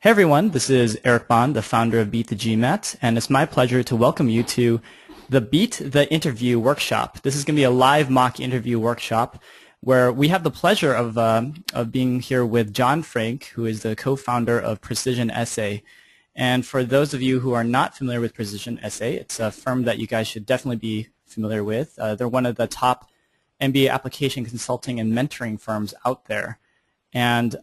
Hey everyone, this is Eric Bond, the founder of Beat the GMAT, and it's my pleasure to welcome you to the Beat the Interview workshop. This is going to be a live mock interview workshop where we have the pleasure of being here with John Frank, who is the co-founder of Precision Essay. And for those of you who are not familiar with Precision Essay, it's a firm that you guys should definitely be familiar with. They're one of the top MBA application consulting and mentoring firms out there. And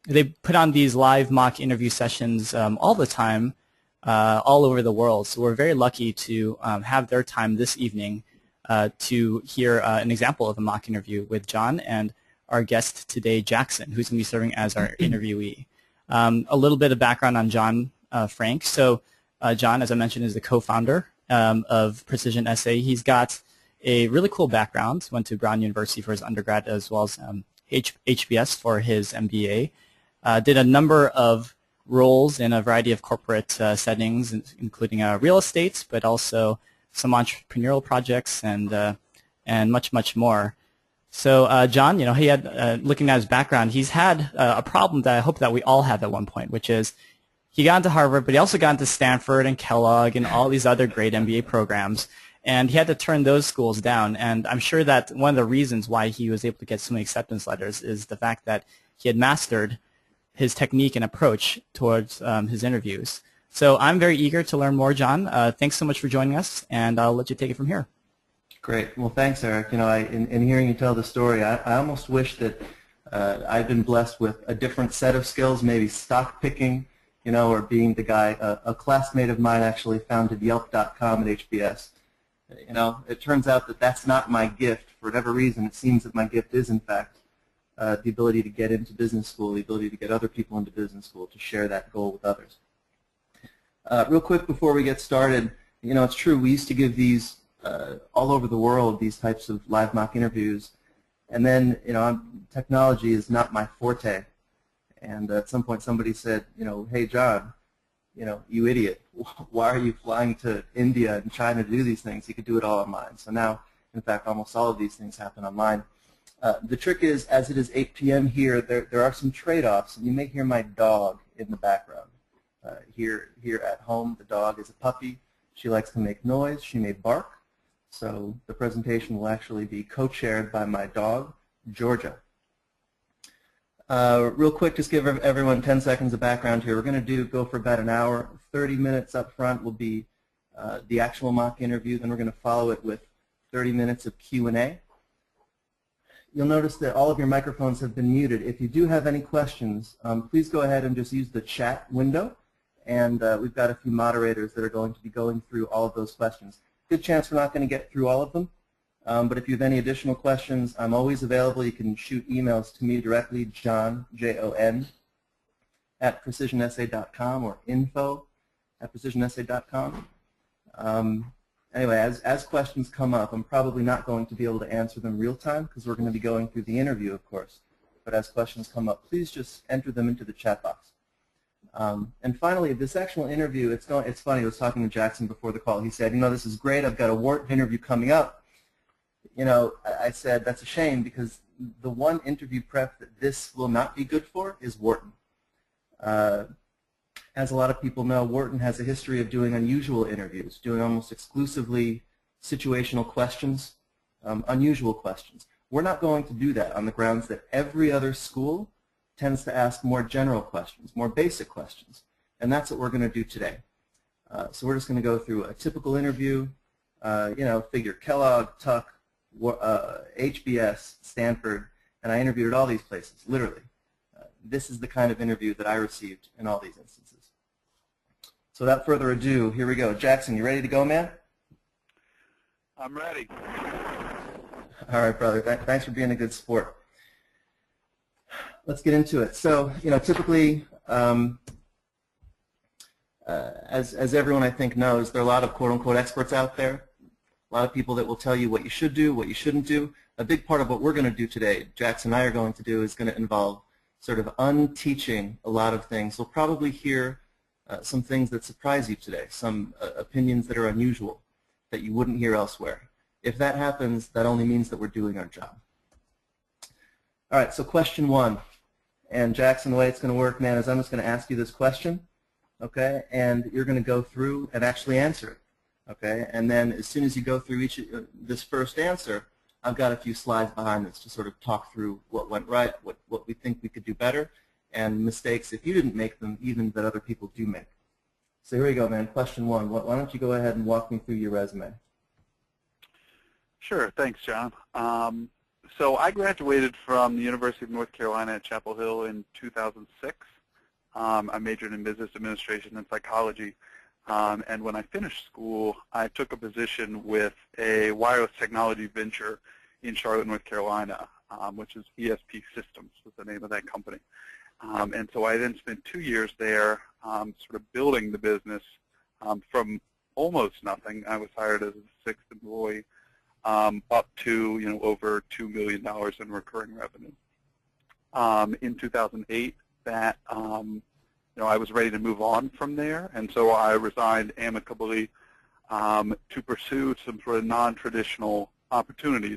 they put on these live mock interview sessions all the time, all over the world. So we're very lucky to have their time this evening to hear an example of a mock interview with John and our guest today, Jackson, who's going to be serving as our interviewee. A little bit of background on John Frank. So John, as I mentioned, is the co-founder of Precision Essay. He's got a really cool background. Went to Brown University for his undergrad as well as HBS for his MBA. Did a number of roles in a variety of corporate settings, including real estate, but also some entrepreneurial projects and much, much more. So John, he had, looking at his background, he's had a problem that I hope that we all have at one point, which is he got into Harvard, but he also got into Stanford and Kellogg and all these other great MBA programs. And he had to turn those schools down. And I'm sure that one of the reasons why he was able to get so many acceptance letters is the fact that he had mastered his technique and approach towards his interviews. So I'm very eager to learn more, John. Thanks so much for joining us, and I'll let you take it from here. Great. Well, thanks, Eric. In hearing you tell the story, I almost wish that I'd been blessed with a different set of skills, maybe stock picking, or being the guy. A classmate of mine actually founded Yelp.com at HBS. It turns out that that's not my gift. For whatever reason, it seems that my gift is, in fact, the ability to get into business school, the ability to get other people into business school, to share that goal with others. Real quick before we get started, it's true, we used to give these all over the world, these types of live mock interviews, and then, technology is not my forte. And at some point somebody said, hey, John, you idiot, why are you flying to India and China to do these things? You could do it all online. So now, in fact, almost all of these things happen online. The trick is, as it is 8 p.m. here, there are some trade-offs, and you may hear my dog in the background. Here at home, the dog is a puppy. She likes to make noise. She may bark. So the presentation will actually be co-chaired by my dog, Georgia. Real quick, just give everyone 10 seconds of background here. We're going to go for about an hour. 30 minutes up front will be the actual mock interview. Then we're going to follow it with 30 minutes of Q&A. You'll notice that all of your microphones have been muted. If you do have any questions, please go ahead and just use the chat window. And we've got a few moderators that are going to be going through all of those questions. Good chance we're not going to get through all of them. But if you have any additional questions, I'm always available. You can shoot emails to me directly, John, J-O-N, at precisionessay.com or info@precisionessay.com. Anyway, as questions come up, I'm probably not going to be able to answer them real time because we're going to be going through the interview, of course. But as questions come up, please just enter them into the chat box. And finally, this actual interview, it's funny, I was talking to Jackson before the call. He said, this is great. I've got a Wharton interview coming up. I said, that's a shame because the one interview prep that this will not be good for is Wharton. As a lot of people know, Wharton has a history of doing unusual interviews, doing almost exclusively situational questions, unusual questions. We're not going to do that on the grounds that every other school tends to ask more general questions, more basic questions, and that's what we're going to do today. So we're just going to go through a typical interview, figure Kellogg, Tuck, HBS, Stanford, and I interviewed at all these places, literally. This is the kind of interview that I received in all these instances. So without further ado, here we go. Jackson, you ready to go, man? I'm ready. All right, brother. Thanks for being a good sport. Let's get into it. So, typically, as everyone I think knows, there are a lot of quote-unquote experts out there. A lot of people that will tell you what you should do, what you shouldn't do. A big part of what we're going to do today, Jackson and I are going to do, is going to involve sort of unteaching a lot of things. We'll probably hear some things that surprise you today, some opinions that are unusual that you wouldn't hear elsewhere. If that happens, that only means that we're doing our job. All right, so question one. And Jackson, the way it's going to work, man, is I'm just going to ask you this question, okay, and you're going to go through and actually answer it, okay? And then as soon as you go through this first answer, I've got a few slides behind this to sort of talk through what went right, what we think we could do better, and mistakes, if you didn't make them, even that other people do make. So here we go, man. Question one. Why don't you go ahead and walk me through your resume? Sure. Thanks, John. So I graduated from the University of North Carolina at Chapel Hill in 2006. I majored in business administration and psychology. And when I finished school, I took a position with a wireless technology venture in Charlotte, North Carolina, which is ESP Systems was the name of that company. And so I then spent 2 years there sort of building the business from almost nothing. I was hired as a sixth employee up to over $2 million in recurring revenue. In 2008, that I was ready to move on from there, and so I resigned amicably to pursue some sort of non-traditional opportunities.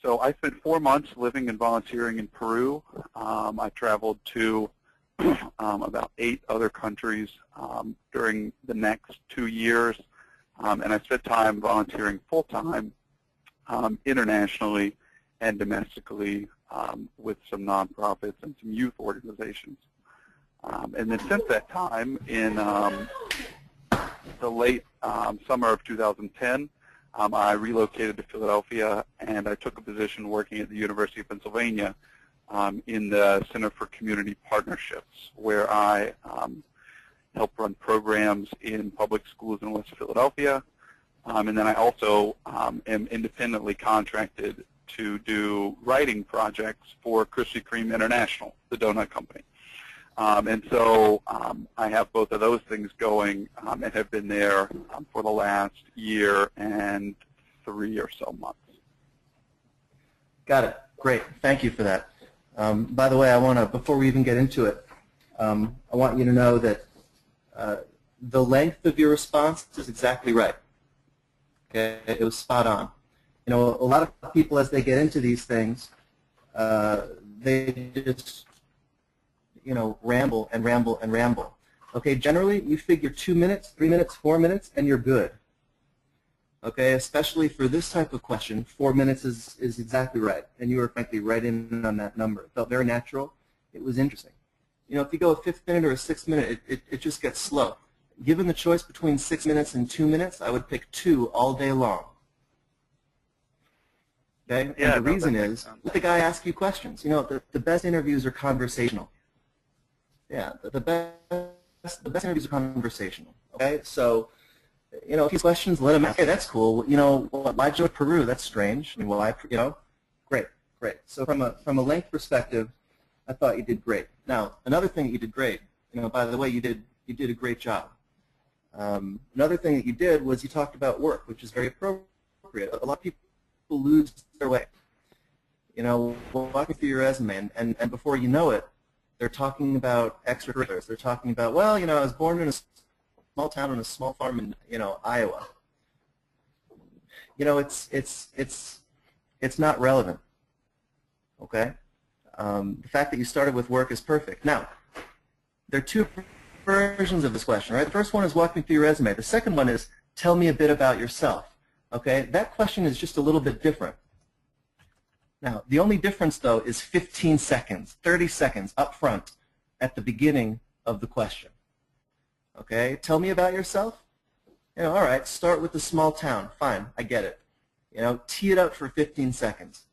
So I spent 4 months living and volunteering in Peru. I traveled to about 8 other countries during the next 2 years, and I spent time volunteering full-time internationally and domestically with some nonprofits and some youth organizations. And then since that time, in the late summer of 2010, I relocated to Philadelphia, and I took a position working at the University of Pennsylvania in the Center for Community Partnerships, where I help run programs in public schools in West Philadelphia. And then I also am independently contracted to do writing projects for Krispy Kreme International, the donut company. And so I have both of those things going and have been there for the last year and 3 or so months. Got it. Great. Thank you for that. By the way, I want to, before we even get into it, I want you to know that the length of your response is exactly right. Okay, it was spot on. A lot of people, as they get into these things, they just ramble and ramble and ramble. Okay, generally you figure 2 minutes, 3 minutes, 4 minutes, and you're good. Okay, especially for this type of question, 4 minutes is exactly right, and you were frankly right in on that number. It felt very natural. It was interesting. If you go a 5th minute or a 6th minute, it just gets slow. Given the choice between 6 minutes and 2 minutes, I would pick 2 all day long. Okay, Yeah, and the reason is, let the guy ask you questions. The best interviews are conversational. Yeah, the best interviews are conversational. Okay, so if he's questions, let him ask. Hey, that's cool. Why'd you go to Peru? That's strange. I mean, well, great. So from a length perspective, I thought you did great. Now, another thing that you did great. By the way, you did a great job. Another thing that you did was you talked about work, which is very appropriate. A lot of people lose their way. Walking through your resume, and before you know it, they're talking about extracurriculars. They're talking about, well, I was born in a small town on a small farm in, Iowa. It's not relevant. Okay. The fact that you started with work is perfect. Now, there are 2 versions of this question, right? The first one is walk me through your resume. The second one is tell me a bit about yourself. Okay, that question is just a little bit different. Now, the only difference, though, is 15 seconds, 30 seconds up front at the beginning of the question. Okay, tell me about yourself. All right, start with the small town. Fine, I get it. Tee it up for 15 seconds,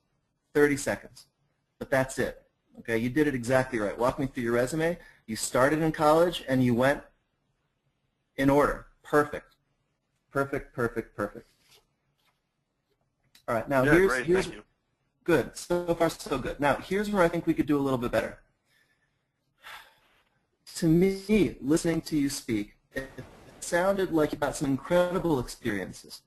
30 seconds, but that's it. Okay, you did it exactly right. Walk me through your resume. You started in college and you went in order. Perfect. Perfect, perfect, perfect. All right, now here's thank you. Good. So far, so good. Now, here's where I think we could do a little bit better. To me, listening to you speak, it sounded like you got some incredible experiences.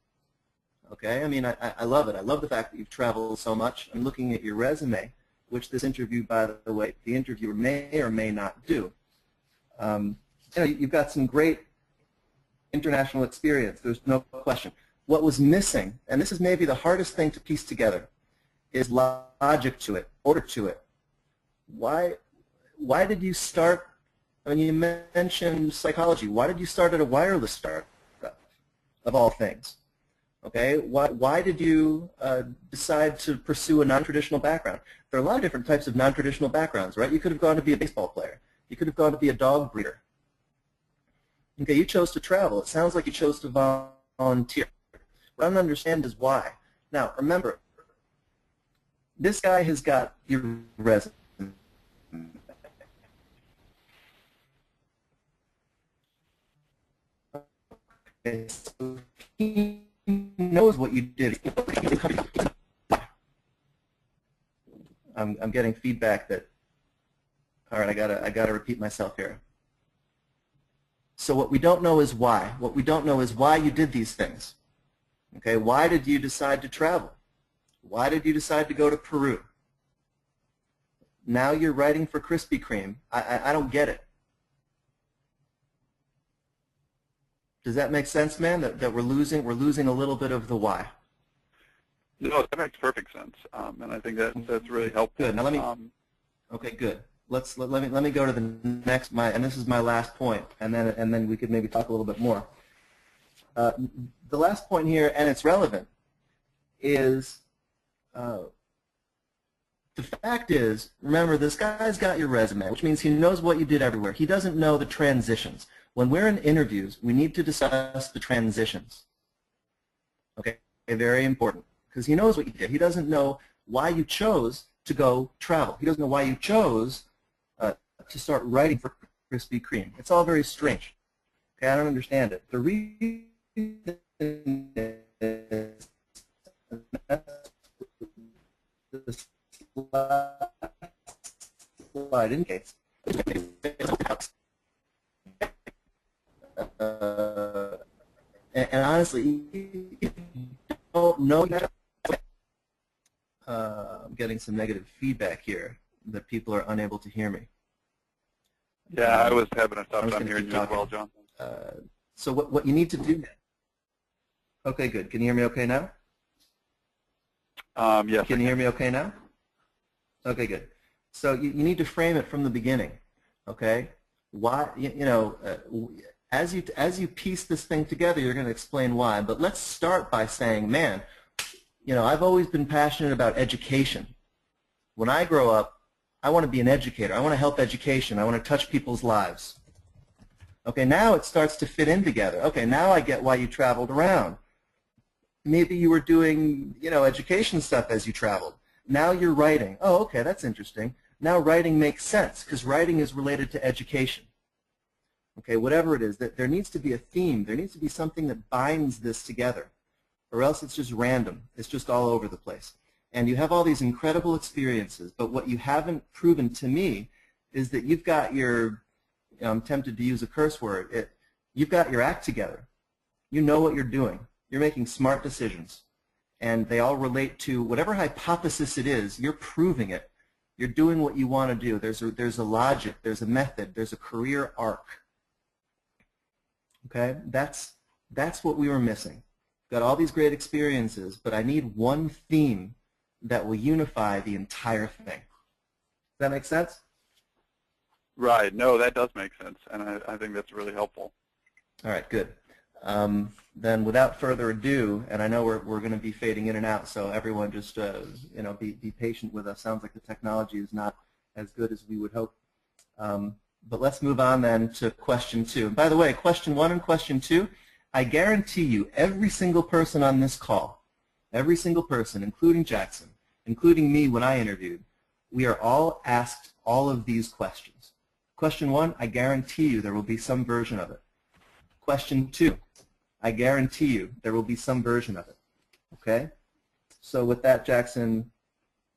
Okay? I mean, I love it. I love the fact that you've traveled so much. I'm looking at your resume, which this interview, by the way, the interviewer may or may not do. You've got some great international experience. There's no question. What was missing, and this is maybe the hardest thing to piece together, is logic to it, order to it. Why why did you start, I mean, you mentioned psychology. Why did you start at a wireless startup, of all things? Okay, why did you decide to pursue a non-traditional background? There are a lot of different types of non-traditional backgrounds, right? You could have gone to be a baseball player. You could have gone to be a dog breeder. Okay, you chose to travel. It sounds like you chose to volunteer. What I don't understand is why. Now, remember, this guy has got your resume. Okay, so he knows what you did. I'm getting feedback that, all right, I gotta repeat myself here. So what we don't know is why. What we don't know is why you did these things. Okay, why did you decide to travel? Why did you decide to go to Peru? Now you're writing for Krispy Kreme. I don't get it. Does that make sense, man? That we're losing a little bit of the why. No, that makes perfect sense, and I think that's really helpful. Good. Now let me. Okay, good. Let me go to the next. And this is my last point, and then we could maybe talk a little bit more. The last point here, and it's relevant, is the fact is, remember, this guy's got your resume, which means he knows what you did everywhere. He doesn't know the transitions. When we're in interviews, we need to discuss the transitions. Okay, very important, because he knows what you did. He doesn't know why you chose to go travel. He doesn't know why you chose to start writing for Krispy Kreme. It's all very strange. Okay, I don't understand it. The reason is the slide indicates. And honestly, you don't know that. I'm getting some negative feedback here that people are unable to hear me. Yeah, I was having a tough time hearing you as well, John. So what you need to do now. Okay, good. Can you hear me okay now? Yes. Can you hear me okay now? Okay, good. So you need to frame it from the beginning. Okay? Why? As you piece this thing together, you're going to explain why. But let's start by saying, man, I've always been passionate about education. When I grow up, I want to be an educator. I want to help education. I want to touch people's lives. Okay, now it starts to fit in together. Okay, now I get why you traveled around. Maybe you were doing, education stuff as you traveled. Now you're writing. Oh, okay, that's interesting. Now writing makes sense because writing is related to education. Okay, whatever it is, that there needs to be a theme. There needs to be something that binds this together, or else it's just random. It's just all over the place. And you have all these incredible experiences, but what you haven't proven to me is that you've got your, I'm tempted to use a curse word, you've got your act together. You know what you're doing. You're making smart decisions. And they all relate to whatever hypothesis it is, you're proving it. You're doing what you want to do. There's a logic, there's a method, there's a career arc. Okay? That's what we were missing. Got all these great experiences, but I need one theme that will unify the entire thing. Does that make sense? Right. No, that does make sense, and I think that's really helpful. All right, good. Then without further ado, and I know we're going to be fading in and out, so everyone just be patient with us. Sounds like the technology is not as good as we would hope. But let's move on then to question 2. And by the way, question 1 and question 2, I guarantee you every single person on this call, every single person, including Jackson, including me when I interviewed, we are all asked all of these questions. Question 1, I guarantee you there will be some version of it. Question 2, I guarantee you there will be some version of it. Okay? So with that, Jackson,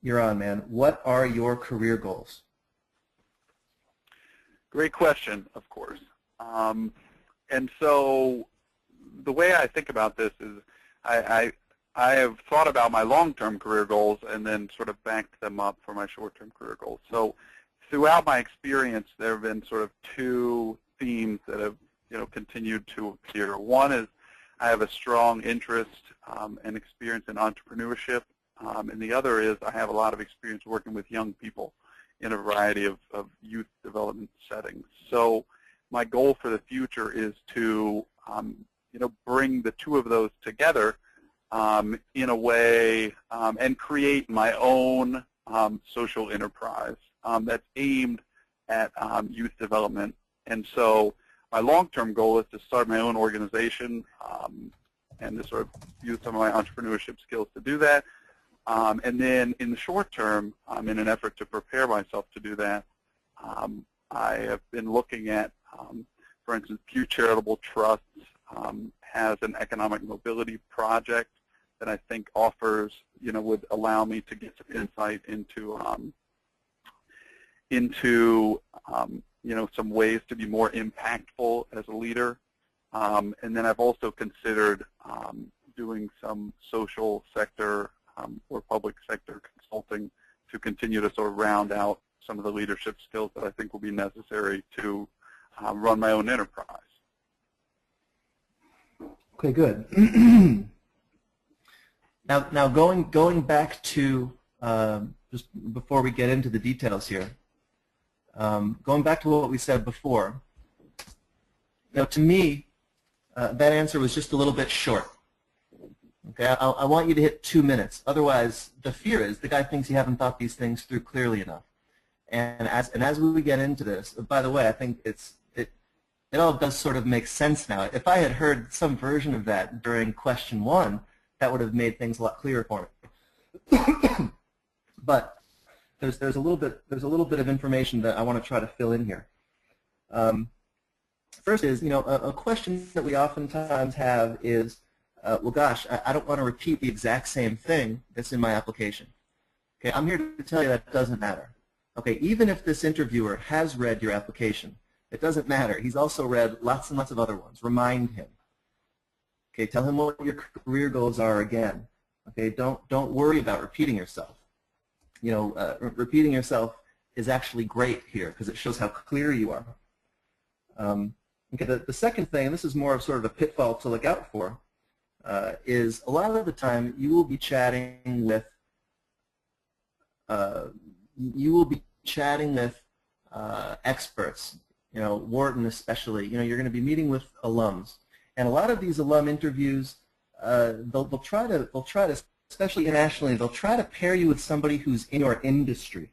you're on, man. What are your career goals? Great question, of course. And so the way I think about this is I have thought about my long-term career goals and then sort of banked them up for my short-term career goals. So throughout my experience, there have been sort of 2 themes that have continued to appear. One is I have a strong interest and experience in entrepreneurship, and the other is I have a lot of experience working with young people in a variety of youth development settings. So my goal for the future is to bring the two of those together in a way and create my own social enterprise that's aimed at youth development. And so my long-term goal is to start my own organization and to sort of use some of my entrepreneurship skills to do that. And then in the short term, in an effort to prepare myself to do that, I have been looking at, for instance, Pew Charitable Trusts has an economic mobility project that I think offers, would allow me to get some insight into some ways to be more impactful as a leader. And then I've also considered doing some social sector or public sector consulting to continue to sort of round out some of the leadership skills that I think will be necessary to run my own enterprise. Okay, good. Now going back to just before we get into the details here, going back to what we said before. To me, that answer was just a little bit short. Okay, I want you to hit 2 minutes. Otherwise, the fear is the guy thinks you haven't thought these things through clearly enough. And as we get into this, by the way, I think it all does sort of make sense now. If I had heard some version of that during question 1, that would have made things a lot clearer for me. But there's a little bit of information that I want to try to fill in here. First is, a question that we oftentimes have is, well, gosh, I don't want to repeat the exact same thing that's in my application. Okay, I'm here to tell you that it doesn't matter. Okay, even if this interviewer has read your application, it doesn't matter. He's also read lots and lots of other ones. Remind him. Okay, tell him what your career goals are again. Okay, don't worry about repeating yourself. Repeating yourself is actually great here because it shows how clear you are. Okay, the second thing, and this is more of sort of a pitfall to look out for, is a lot of the time you will be chatting with experts. Wharton especially. You're going to be meeting with alums, and a lot of these alum interviews, they'll try to, especially internationally, they'll try to pair you with somebody who's in your industry.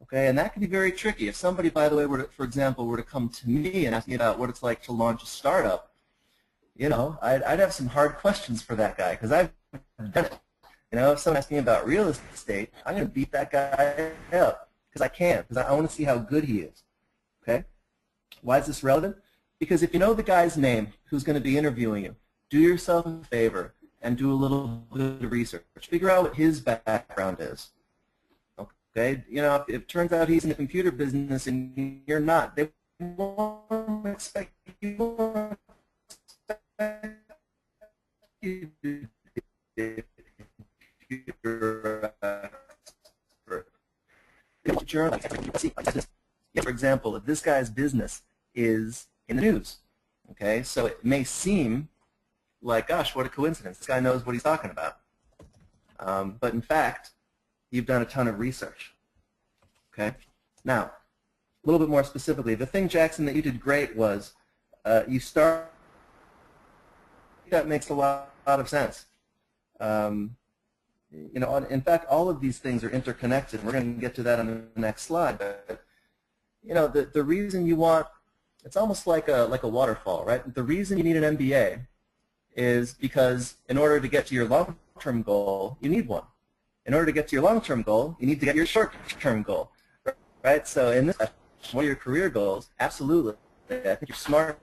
Okay, and that can be very tricky. If somebody, by the way, for example, were to come to me and ask me about what it's like to launch a startup, I'd have some hard questions for that guy because I've done it. If someone asks me about real estate, I'm going to beat that guy up because I want to see how good he is. Okay? Why is this relevant? Because if you know the guy's name who's going to be interviewing you, do yourself a favor and do a little bit of research. Figure out what his background is. Okay? If it turns out he's in the computer business and you're not, they won't expect you to be for example, if this guy's business is in the news, okay, so it may seem like, gosh, what a coincidence. This guy knows what he's talking about. But in fact, you've done a ton of research. Okay? Now, a little bit more specifically, the thing, Jackson, that you did great was you start. That makes a lot of sense. In fact, all of these things are interconnected. We're going to get to that on the next slide. But the reason you want, it's almost like a waterfall, right? The reason you need an MBA is because in order to get to your long-term goal, you need one. In order to get to your long-term goal, you need to get your short-term goal, right? So in this, what are your career goals? Absolutely. I think you're smart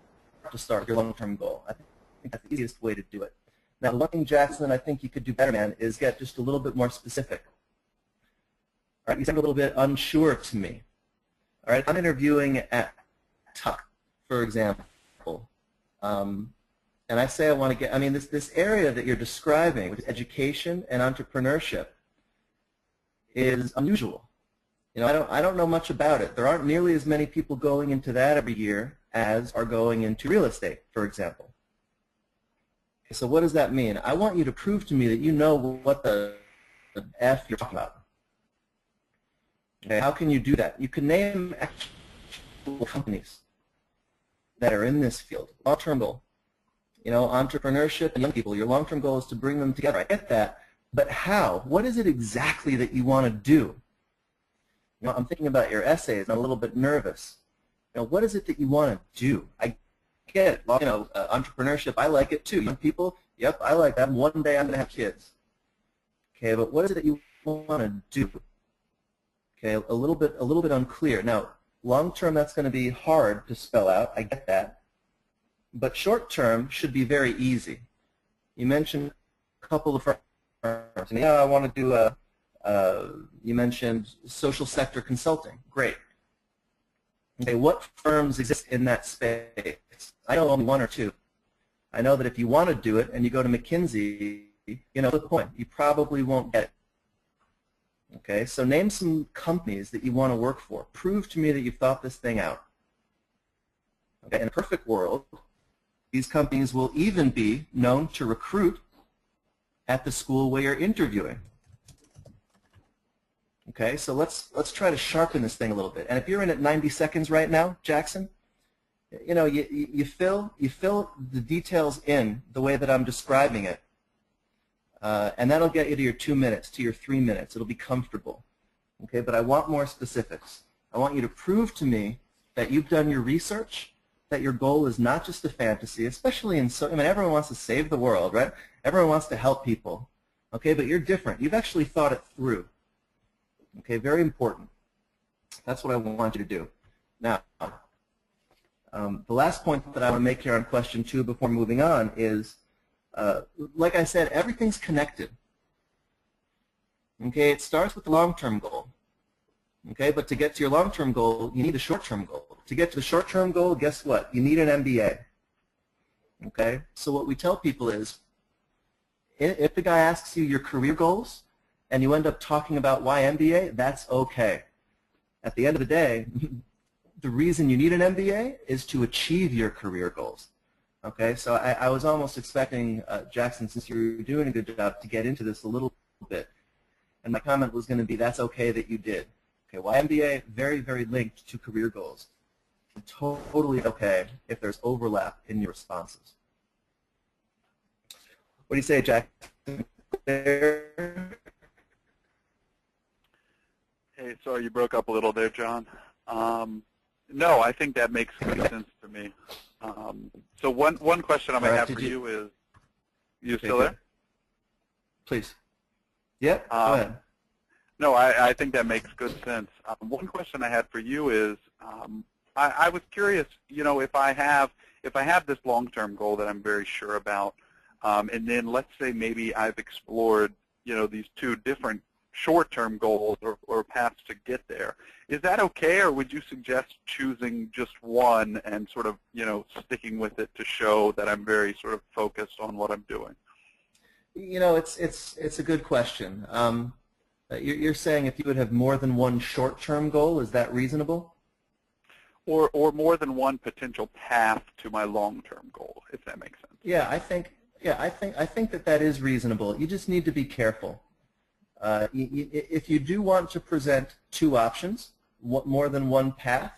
to start with your long-term goal. I think that's the easiest way to do it. Now, one thing, Jackson, I think you could do better, man, is get just a little bit more specific. All right, you sound a little bit unsure to me. All right, I'm interviewing at Tuck, for example, and I say I want to get. This area that you're describing, which is education and entrepreneurship, is unusual. I don't know much about it. There aren't nearly as many people going into that every year as are going into real estate, for example. Okay, so what does that mean? I want you to prove to me that you know what the F you're talking about. Okay, how can you do that? You can name actual companies that are in this field. Long-term goal. You know, entrepreneurship and young people, your long-term goal is to bring them together. I get that. But how? What is it exactly that you want to do? You know, I'm thinking about your essays. I'm a little bit nervous. You know, what is it that you want to do? I get it. You know, entrepreneurship, I like it too. Young people, yep, I like that. One day I'm going to have kids. Okay, but what is it that you want to do? Okay, a little bit unclear. Now, long-term, that's going to be hard to spell out. I get that. But short-term should be very easy. You mentioned a couple of firms. Yeah, I want to do you mentioned social sector consulting. Great. Okay, what firms exist in that space? I know only one or two. I know that if you want to do it and you go to McKinsey, you know the point. You probably won't get it. Okay, so name some companies that you want to work for. Prove to me that you've thought this thing out. Okay, in a perfect world, these companies will even be known to recruit at the school where you're interviewing. Okay, so let's try to sharpen this thing a little bit. And if you're in at 90 seconds right now, Jackson, you know, you fill the details in the way that I'm describing it. And that'll get you to your 2 minutes, to your 3 minutes. It'll be comfortable. Okay, but I want more specifics. I want you to prove to me that you've done your research, that your goal is not just a fantasy, especially in I mean, everyone wants to save the world, right? Everyone wants to help people. Okay, but you're different. You've actually thought it through. Okay, very important. That's what I want you to do. Now, the last point that I want to make here on question 2 before moving on is, like I said, everything's connected. Okay, it starts with the long-term goal. Okay, but to get to your long-term goal, you need a short-term goal. To get to the short-term goal, guess what? You need an MBA. Okay, so what we tell people is, if the guy asks you your career goals and you end up talking about why MBA, that's okay. At the end of the day, the reason you need an MBA is to achieve your career goals. Okay, so I was almost expecting, Jackson, since you're doing a good job, to get into this a little bit. And my comment was going to be, that's okay that you did. Okay, why MBA? Very, very linked to career goals. Totally okay if there's overlap in your responses. What do you say, Jack? Hey, sorry, you broke up a little there, John. No, I think that makes good sense to me. So one question I might have for you is, you still there? Please. Yep, go ahead. No, I think that makes good sense. One question I had for you is, I was curious, you know, if I have this long-term goal that I'm very sure about, and then let's say maybe I've explored, you know, these 2 different short-term goals or paths to get there. Is that okay, or would you suggest choosing just one and sort of, you know, sticking with it to show that I'm very sort of focused on what I'm doing? You know, it's a good question. You're saying if you would have more than one short-term goal, is that reasonable? Or more than one potential path to my long-term goal, if that makes sense. Yeah, I think that is reasonable. You just need to be careful. If you do want to present 2 options, more than one path,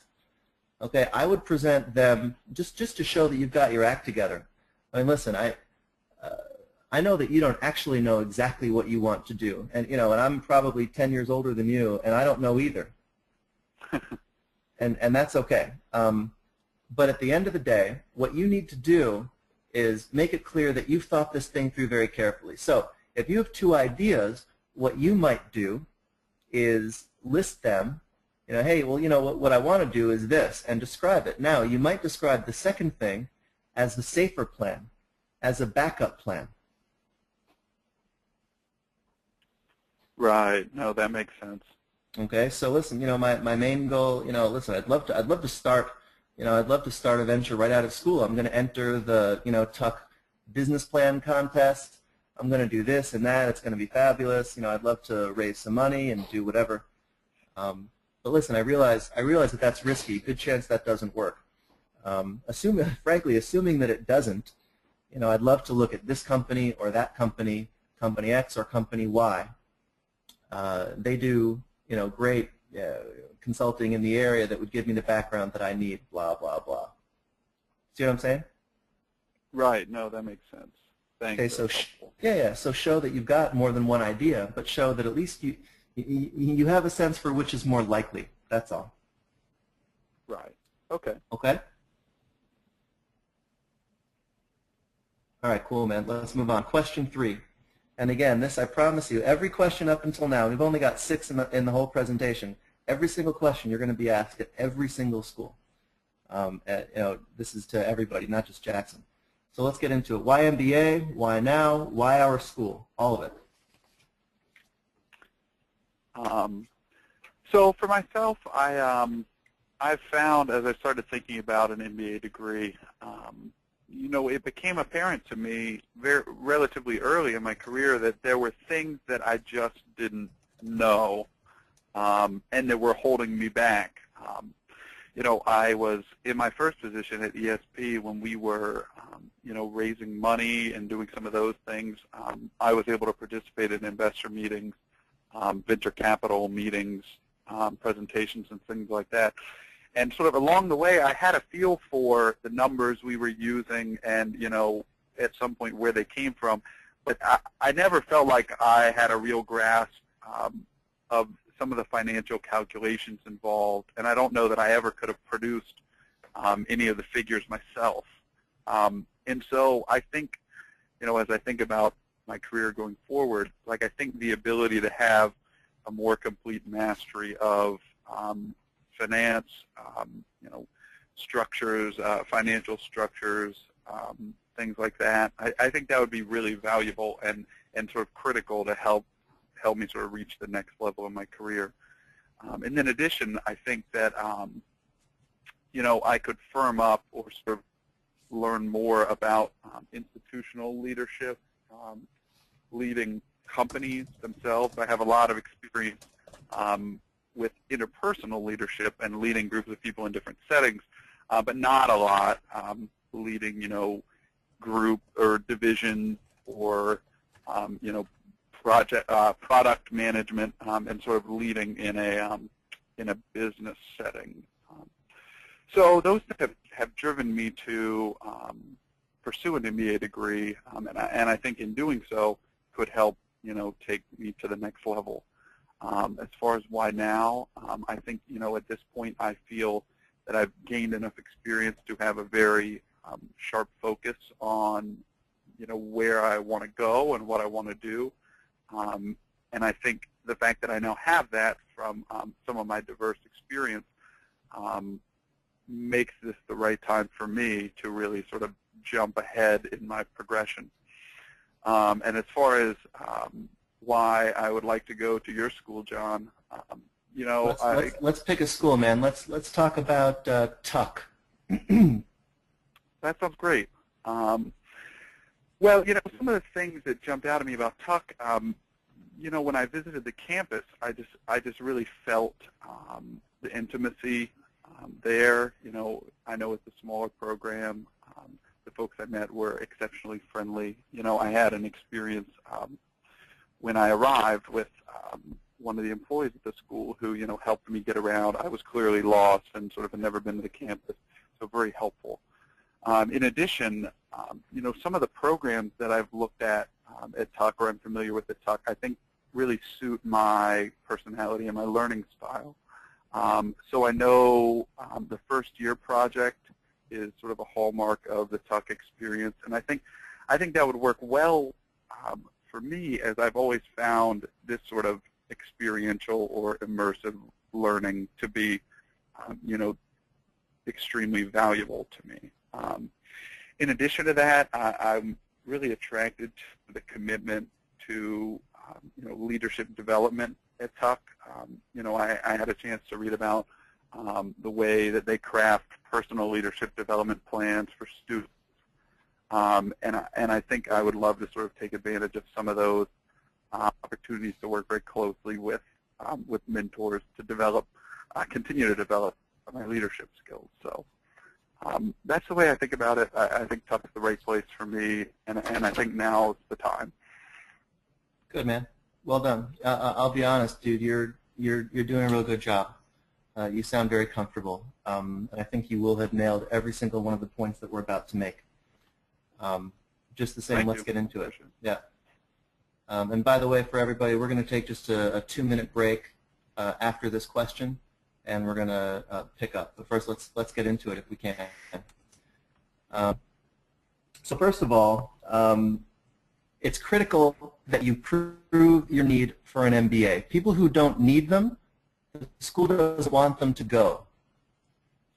okay, I would present them just to show that you've got your act together. I mean, listen, I know that you don't actually know exactly what you want to do, and you know, and I'm probably 10 years older than you, and I don't know either, and that's okay. But at the end of the day, what you need to do is make it clear that you've thought this thing through very carefully. So if you have 2 ideas, what you might do is list them. You know, hey, well, you know, what I want to do is this, and describe it. Now, you might describe the second thing as the safer plan, as a backup plan. Right. No, that makes sense. Okay. So listen, you know, my main goal, you know, listen, I'd love to start, you know, I'd love to start a venture right out of school. I'm going to enter the, you know, Tuck business plan contest. I'm going to do this and that. It's going to be fabulous. You know, I'd love to raise some money and do whatever. But listen, I realize that that's risky. Good chance that doesn't work. Frankly, assuming that it doesn't, you know, I'd love to look at this company or that company, company X or company Y. They do, you know, great consulting in the area that would give me the background that I need, blah, blah, blah. See what I'm saying? Right. No, that makes sense. Thanks. Okay, so so show that you've got more than one idea, but show that at least you have a sense for which is more likely. That's all. Right. Okay. Okay? All right, cool, man. Let's move on. Question 3. And again, this, I promise you, every question up until now, we've only got 6 in the whole presentation. Every single question you're going to be asked at every single school. This is to everybody, not just Jackson. So let's get into it. Why MBA? Why now? Why our school? All of it. So for myself, I've found as I started thinking about an MBA degree, it became apparent to me relatively early in my career that there were things that I just didn't know and that were holding me back. I was in my first position at ESP when we were, raising money and doing some of those things. I was able to participate in investor meetings, venture capital meetings, presentations, and things like that. And sort of along the way, I had a feel for the numbers we were using and, at some point where they came from. But I never felt like I had a real grasp of some of the financial calculations involved. And I don't know that I ever could have produced any of the figures myself. And so I think, as I think about my career going forward, I think the ability to have a more complete mastery of finance, structures, financial structures, things like that. I think that would be really valuable and sort of critical to help me sort of reach the next level in my career. And in addition, I think that I could firm up or sort of learn more about institutional leadership, leading companies themselves. I have a lot of experience with interpersonal leadership and leading groups of people in different settings, but not a lot leading, group or division or, product management and sort of leading in a business setting. So those have driven me to pursue an MBA degree, and I think in doing so could help, take me to the next level. As far as why now, I think, at this point I feel that I've gained enough experience to have a very sharp focus on, where I want to go and what I want to do. And I think the fact that I now have that from some of my diverse experience makes this the right time for me to really sort of jump ahead in my progression. And as far as why I would like to go to your school, John, let's pick a school, man. Let's talk about Tuck. That sounds great. Well, some of the things that jumped out at me about Tuck, when I visited the campus, I just really felt the intimacy there. I know it's a smaller program. The folks I met were exceptionally friendly. I had an experience when I arrived with one of the employees at the school who, helped me get around. I was clearly lost and sort of had never been to the campus, so very helpful. In addition, some of the programs that I've looked at Tuck, or I'm familiar with at Tuck, I think really suit my personality and my learning style. So I know the first year project is sort of a hallmark of the Tuck experience, and I think that would work well for me, as I've always found this sort of experiential or immersive learning to be, extremely valuable to me. In addition to that, I'm really attracted to the commitment to leadership development at Tuck. I had a chance to read about the way that they craft personal leadership development plans for students. And I think I would love to sort of take advantage of some of those opportunities to work very closely with mentors to continue to develop my leadership skills. So that's the way I think about it. I think Tuck's the right place for me, and I think now's the time. Good, man. Well done. I'll be honest, dude. you're doing a real good job. You sound very comfortable, and I think you will have nailed every single one of the points that we're about to make. Just the same, let's get into it. Yeah. And by the way, for everybody, we're going to take just a 2-minute break after this question, and we're going to pick up. But first, let's get into it if we can. So first of all, it's critical that you prove your need for an MBA. People who don't need them, the school doesn't want them to go.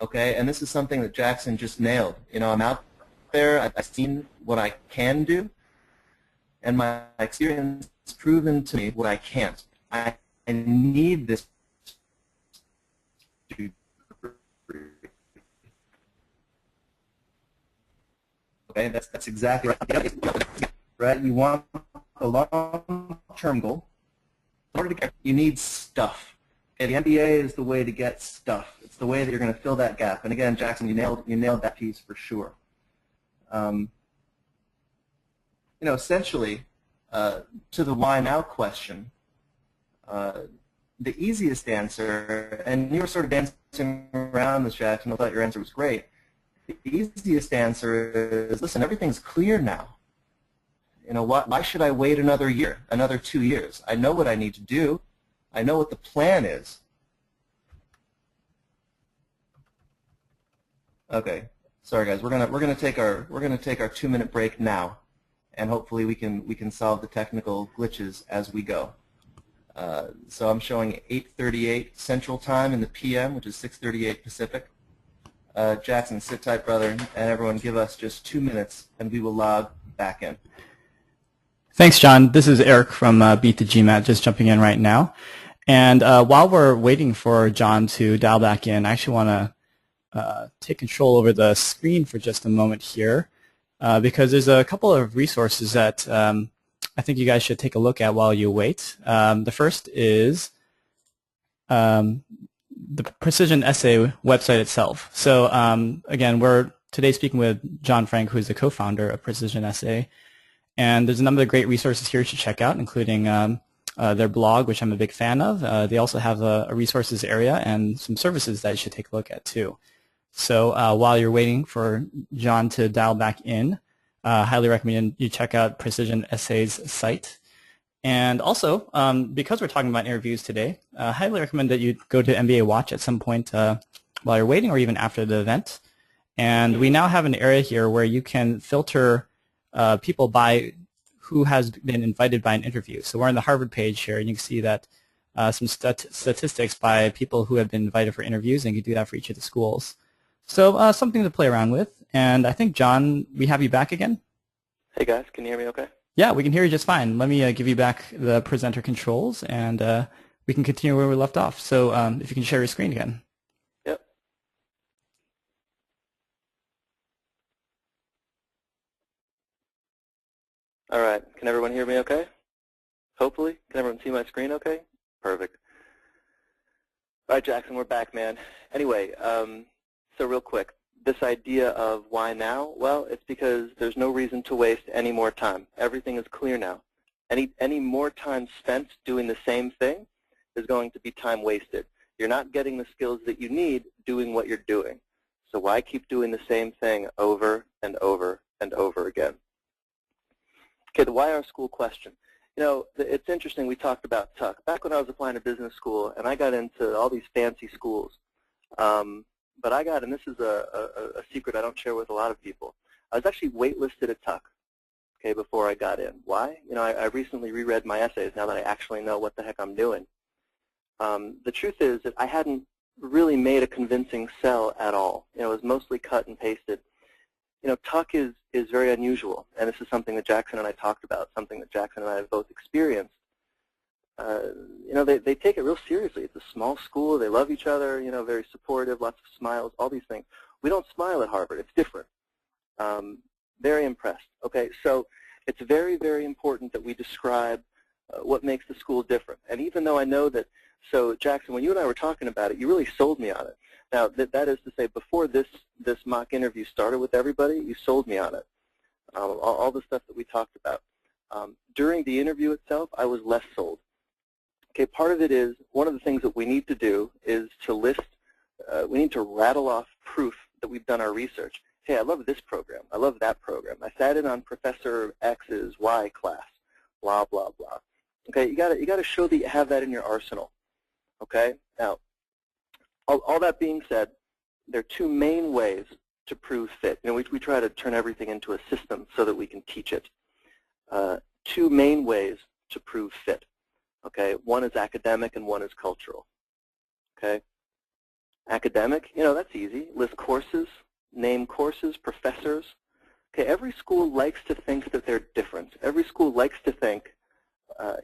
Okay, and this is something that Jackson just nailed. You know, I'm out there, I've seen what I can do, and my experience has proven to me what I can't. I need this to. Okay, that's exactly right. Right, you want a long-term goal. In order to get, you need stuff. Okay, the MBA is the way to get stuff. It's the way that you're going to fill that gap. And again, Jackson, you nailed that piece for sure. You know, essentially, to the why now question, the easiest answer, and you were sort of dancing around this, Jackson, I thought your answer was great. The easiest answer is, listen, everything's clear now. You know, why should I wait another year, another 2 years? I know what I need to do. I know what the plan is. Okay, sorry guys, we're gonna take our 2-minute break now, and hopefully we can solve the technical glitches as we go. So I'm showing 8:38 Central Time in the PM, which is 6:38 Pacific. Jackson, sit tight, brother, and everyone give us just 2 minutes, and we will log back in. Thanks, John. This is Eric from Beat the GMAT, just jumping in right now. And while we're waiting for John to dial back in, I actually want to take control over the screen for just a moment here, because there's a couple of resources that I think you guys should take a look at while you wait. The first is the Precision Essay website itself. So again, we're today speaking with John Frank, who's the co-founder of Precision Essay. And there's a number of great resources here you should check out, including their blog, which I'm a big fan of. They also have a resources area and some services that you should take a look at too. So while you're waiting for John to dial back in, highly recommend you check out Precision Essay's site. And also, because we're talking about interviews today, highly recommend that you go to MBA Watch at some point while you're waiting or even after the event. And we now have an area here where you can filter people by who has been invited by an interview. So we're on the Harvard page here, and you can see that some statistics by people who have been invited for interviews, and you can do that for each of the schools. So something to play around with. And I think, John, we have you back again. Hey guys, can you hear me okay? Yeah, we can hear you just fine. Let me give you back the presenter controls, and we can continue where we left off. So if you can share your screen again. Yep. All right, can everyone hear me okay? Hopefully. Can everyone see my screen okay? Perfect. All right, Jackson, we're back, man. Anyway, so real quick, this idea of why now? Well, it's because there's no reason to waste any more time. Everything is clear now. Any more time spent doing the same thing is going to be time wasted. You're not getting the skills that you need doing what you're doing. So why keep doing the same thing over and over and over again? Okay, the why our school question. You know, it's interesting, we talked about Tuck. Back when I was applying to business school, and I got into all these fancy schools, but I got, and this is a secret I don't share with a lot of people, I was actually waitlisted at Tuck, okay, before I got in. Why? You know, I recently reread my essays now that I actually know what the heck I'm doing. The truth is that I hadn't really made a convincing sell at all. You know, it was mostly cut and pasted. You know, Tuck is very unusual, and this is something that Jackson and I talked about, something that Jackson and I have both experienced. You know, they take it real seriously. It's a small school. They love each other, you know, very supportive, lots of smiles, all these things. We don't smile at Harvard. It's different. Very impressed. Okay, so it's very, very important that we describe what makes the school different. And even though I know that, so Jackson, when you and I were talking about it, you really sold me on it. Now, that is to say, before this mock interview started with everybody, you sold me on it, all the stuff that we talked about. During the interview itself, I was less sold. Okay, part of it is, one of the things that we need to do is to list, we need to rattle off proof that we've done our research. Hey, I love this program. I love that program. I sat in on Professor X's Y class, blah, blah, blah. Okay, you gotta show that you have that in your arsenal. Okay, now, all that being said, there are two main ways to prove fit. You know, we try to turn everything into a system so that we can teach it. Two main ways to prove fit. Okay, one is academic and one is cultural. Okay, academic, you know, that's easy. List courses, name courses, professors. Okay, every school likes to think that they're different. Every school likes to think,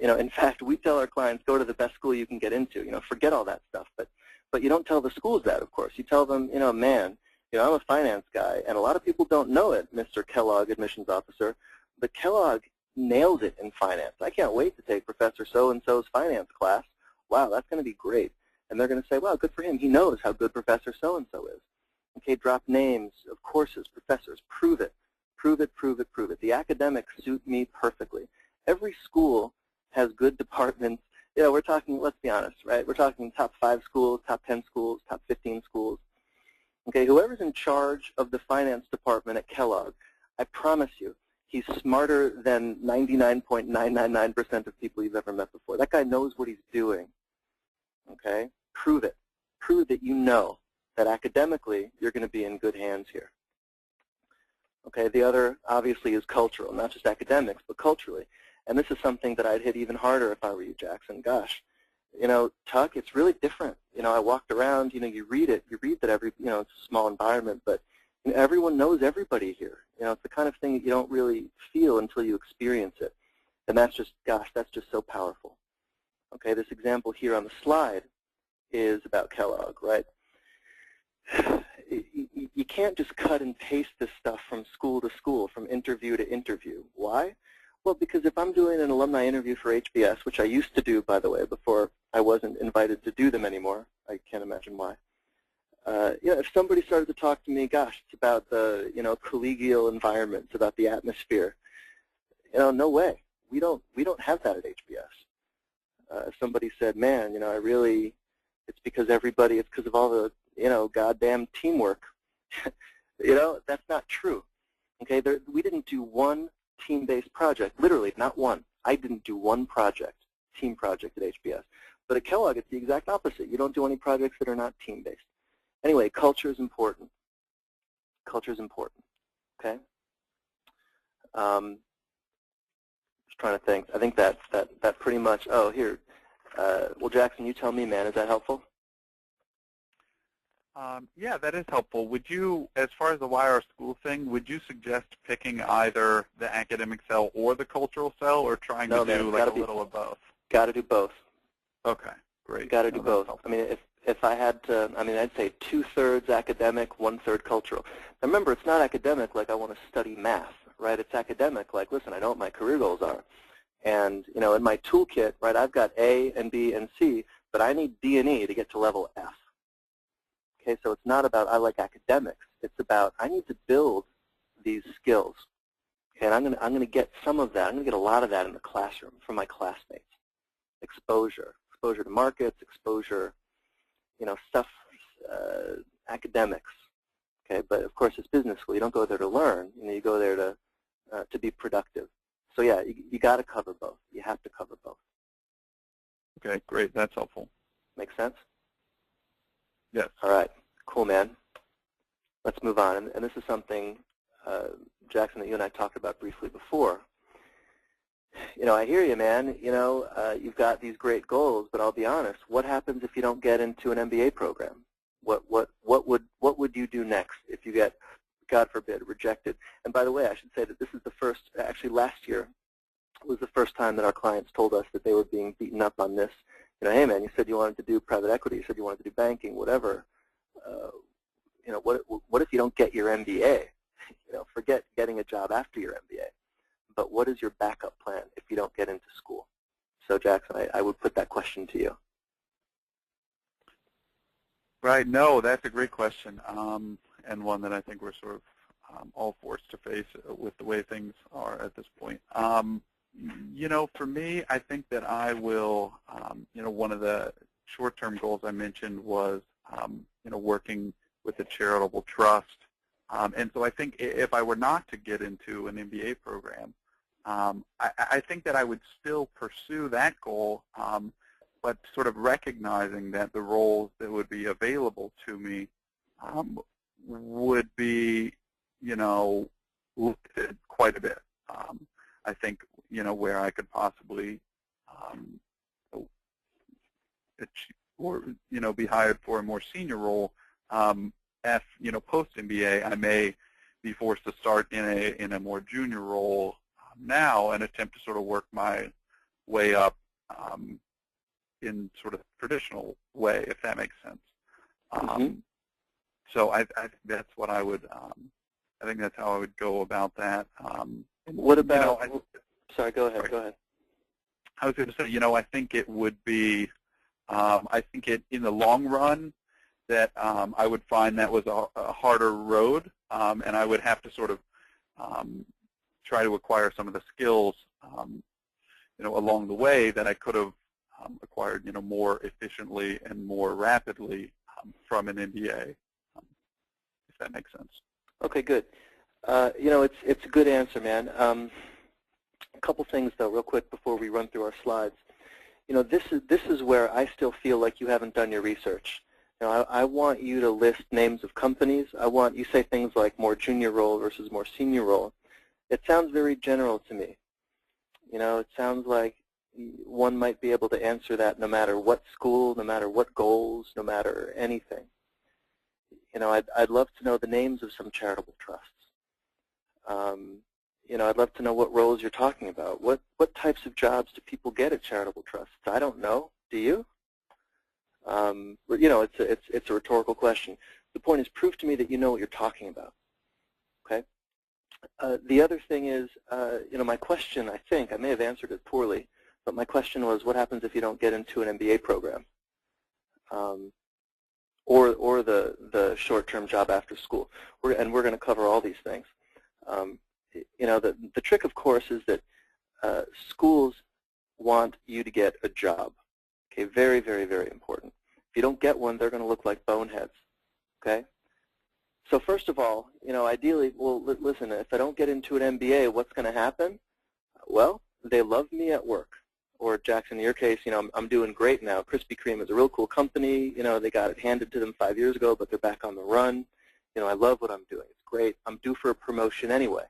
you know, in fact, we tell our clients, go to the best school you can get into. You know, forget all that stuff. But you don't tell the schools that, of course. You tell them, you know, man, you know, I'm a finance guy, and a lot of people don't know it, Mr. Kellogg, admissions officer, but Kellogg nails it in finance. I can't wait to take Professor so-and-so's finance class. Wow, that's going to be great. And they're going to say, wow, good for him. He knows how good Professor so-and-so is. Okay, drop names of courses, professors. Prove it. Prove it, prove it, prove it. The academics suit me perfectly. Every school has good departments. You know, we're talking, let's be honest, right? We're talking top 5 schools, top 10 schools, top 15 schools. Okay, whoever's in charge of the finance department at Kellogg, I promise you, he's smarter than 99.999% of people you've ever met before. That guy knows what he's doing. Okay? Prove it. Prove that you know that academically you're going to be in good hands here. Okay, the other obviously is cultural, not just academics, but culturally. And this is something that I'd hit even harder if I were you, Jackson. Gosh, you know, Tuck, it's really different. You know, I walked around, you know, you read that every, you know, it's a small environment, but you know, everyone knows everybody here. You know, it's the kind of thing that you don't really feel until you experience it. And that's just, gosh, that's just so powerful. Okay, this example here on the slide is about Kellogg, right? You can't just cut and paste this stuff from school to school, from interview to interview. Why? Well, because if I'm doing an alumni interview for HBS, which I used to do, by the way, before I wasn't invited to do them anymore, I can't imagine why. You know, if somebody started to talk to me, gosh, it's about the, you know, collegial environment, it's about the atmosphere. You know, no way. We don't have that at HBS. If somebody said, man, you know, it's because everybody, it's because of all the, you know, goddamn teamwork. You know, that's not true. Okay, we didn't do one team-based project, literally, not one. I didn't do one project, team project at HBS. But at Kellogg, it's the exact opposite. You don't do any projects that are not team-based. Anyway, culture is important. Culture is important, okay? Just trying to think. I think that pretty much, oh, here. Well, Jackson, you tell me, man, is that helpful? Yeah, that is helpful. Would you, as far as the YR school thing, would you suggest picking either the academic cell or the cultural cell, or trying to do like a little of both? Got to do both. Okay, great. Got to do both. I mean, if I had to, I mean, I'd say 2/3 academic, 1/3 cultural. Now remember, it's not academic like I want to study math, right? It's academic like, listen, I know what my career goals are. And, you know, in my toolkit, right, I've got A and B and C, but I need D and E to get to level F. Okay, so it's not about I like academics. It's about I need to build these skills. Okay, and I'm gonna get some of that. I'm gonna get a lot of that in the classroom from my classmates. Exposure to markets, exposure, you know, stuff, academics. Okay, but of course it's business school. You don't go there to learn. You know, you go there to be productive. So yeah, you got to cover both. You have to cover both. Okay, great. That's helpful. Make sense? Yes. All right. Cool, man. Let's move on. And this is something, Jackson, that you and I talked about briefly before. You know, I hear you, man. You know, you've got these great goals, but I'll be honest. What happens if you don't get into an MBA program? What would you do next if you get, God forbid, rejected? And by the way, I should say that this is the first. Actually, last year was the first time that our clients told us that they were being beaten up on this. You know, hey, man, you said you wanted to do private equity. You said you wanted to do banking, whatever. You know, what if you don't get your MBA? You know, forget getting a job after your MBA. But what is your backup plan if you don't get into school? So, Jackson, I would put that question to you. Right. No, that's a great question, and one that I think we're sort of all forced to face with the way things are at this point. For me, I think that I will, one of the short-term goals I mentioned was, working with a charitable trust. And so I think if I were not to get into an MBA program, I think that I would still pursue that goal, but sort of recognizing that the roles that would be available to me would be, limited quite a bit. I think, where I could possibly achieve, or, be hired for a more senior role, post-MBA, I may be forced to start in a more junior role now and attempt to sort of work my way up in sort of traditional way, if that makes sense. So I think that's what I would, I think that's how I would go about that. What about, sorry, go ahead, go ahead. I was going to say, I think it would be, I think in the long run that I would find that was a harder road, and I would have to sort of try to acquire some of the skills, along the way that I could have acquired, more efficiently and more rapidly from an MBA, if that makes sense. Okay, good. It's a good answer, man. A couple things, though, real quick before we run through our slides. This is where I still feel like you haven't done your research. I want you to list names of companies. I want you say things like more junior role versus more senior role. It sounds very general to me. It sounds like one might be able to answer that no matter what school, no matter what goals, no matter anything. I'd love to know the names of some charitable trusts. I'd love to know what roles you're talking about. What types of jobs do people get at charitable trusts? I don't know. Do you? It's a rhetorical question. The point is, prove to me that you know what you're talking about. Okay. The other thing is, my question, I think, I may have answered it poorly, but my question was, what happens if you don't get into an MBA program? Or the short-term job after school. And we're going to cover all these things. The trick, of course, is that schools want you to get a job. Okay, very, very, very important. If you don't get one, they're going to look like boneheads. Okay. So first of all, ideally, well, listen, if I don't get into an MBA, what's going to happen? Well, they love me at work. Or Jackson, in your case, I'm doing great now. Krispy Kreme is a real cool company. They got it handed to them 5 years ago, but they're back on the run. I love what I'm doing. It's great. I'm due for a promotion anyway.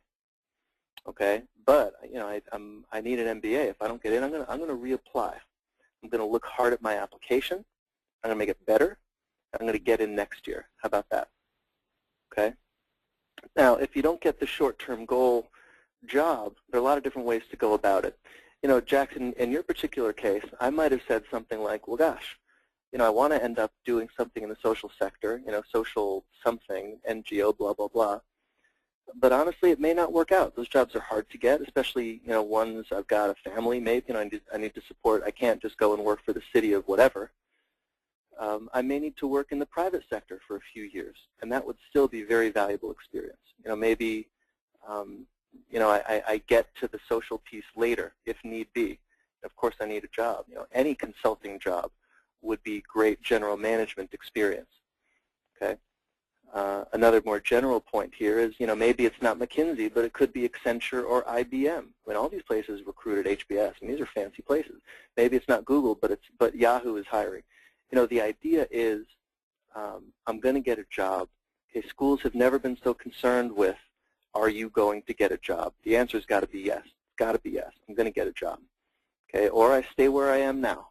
Okay, but I need an MBA. If I don't get in, I'm gonna reapply. I'm gonna look hard at my application. I'm gonna make it better. I'm gonna get in next year. How about that? Okay. Now, if you don't get the short-term goal job, there are a lot of different ways to go about it. Jackson, in your particular case, I might have said something like, well, gosh, I want to end up doing something in the social sector, social something, NGO, blah, blah, blah. But honestly, it may not work out. Those jobs are hard to get, especially, ones I've got a family, maybe, I need to support. I can't just go and work for the city of whatever. I may need to work in the private sector for a few years, and that would still be very valuable experience. Maybe, I get to the social piece later, if need be. Of course, I need a job. Any consulting job would be great general management experience. Okay. Another more general point here is, maybe it's not McKinsey, but it could be Accenture or IBM. All these places recruit at HBS, and these are fancy places. Maybe it's not Google, but Yahoo is hiring. The idea is, I'm going to get a job. Okay, schools have never been so concerned with, are you going to get a job? The answer's got to be yes. It's got to be yes. I'm going to get a job. Okay, or I stay where I am now.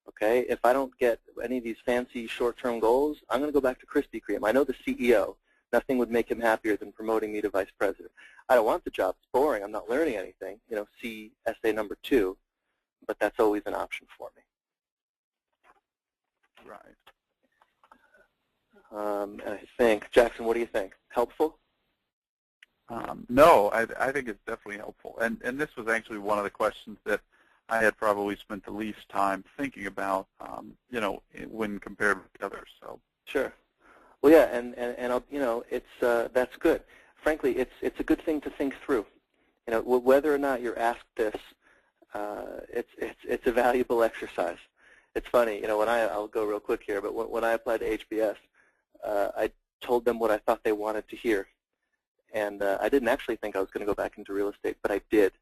Okay, if I don't get any of these fancy short-term goals, I'm going to go back to Krispy Kreme. I know the CEO. Nothing would make him happier than promoting me to vice president. I don't want the job. It's boring. I'm not learning anything. See essay number 2, but that's always an option for me. Right. And I think, Jackson, what do you think? Helpful? No, I think it's definitely helpful. And this was actually one of the questions that I had probably spent the least time thinking about, when compared with the others. So sure. Well, yeah, and it's that's good. Frankly, it's a good thing to think through. whether or not you're asked this, it's a valuable exercise. It's funny, when I'll go real quick here, but when I applied to HBS, I told them what I thought they wanted to hear. And I didn't actually think I was going to go back into real estate, but I did.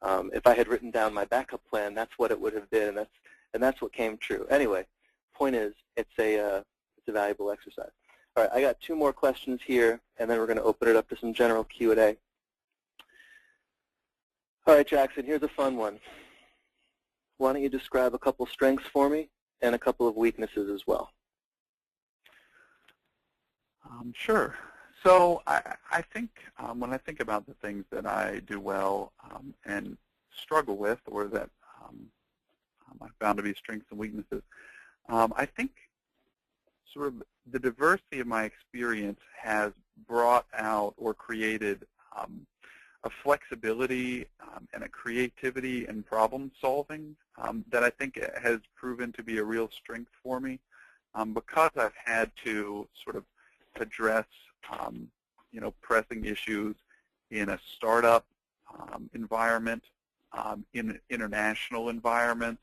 If I had written down my backup plan, that's what it would have been, and that's what came true. Anyway, point is, it's a valuable exercise. All right, I got 2 more questions here, and then we're going to open it up to some general Q&A. All right, Jackson, here's a fun one. Why don't you describe a couple strengths for me and a couple of weaknesses as well? Sure. So I think when I think about the things that I do well and struggle with, or that I found to be strengths and weaknesses, I think sort of the diversity of my experience has brought out or created a flexibility and a creativity in problem solving that I think has proven to be a real strength for me, because I've had to sort of address pressing issues in a startup environment, in international environments,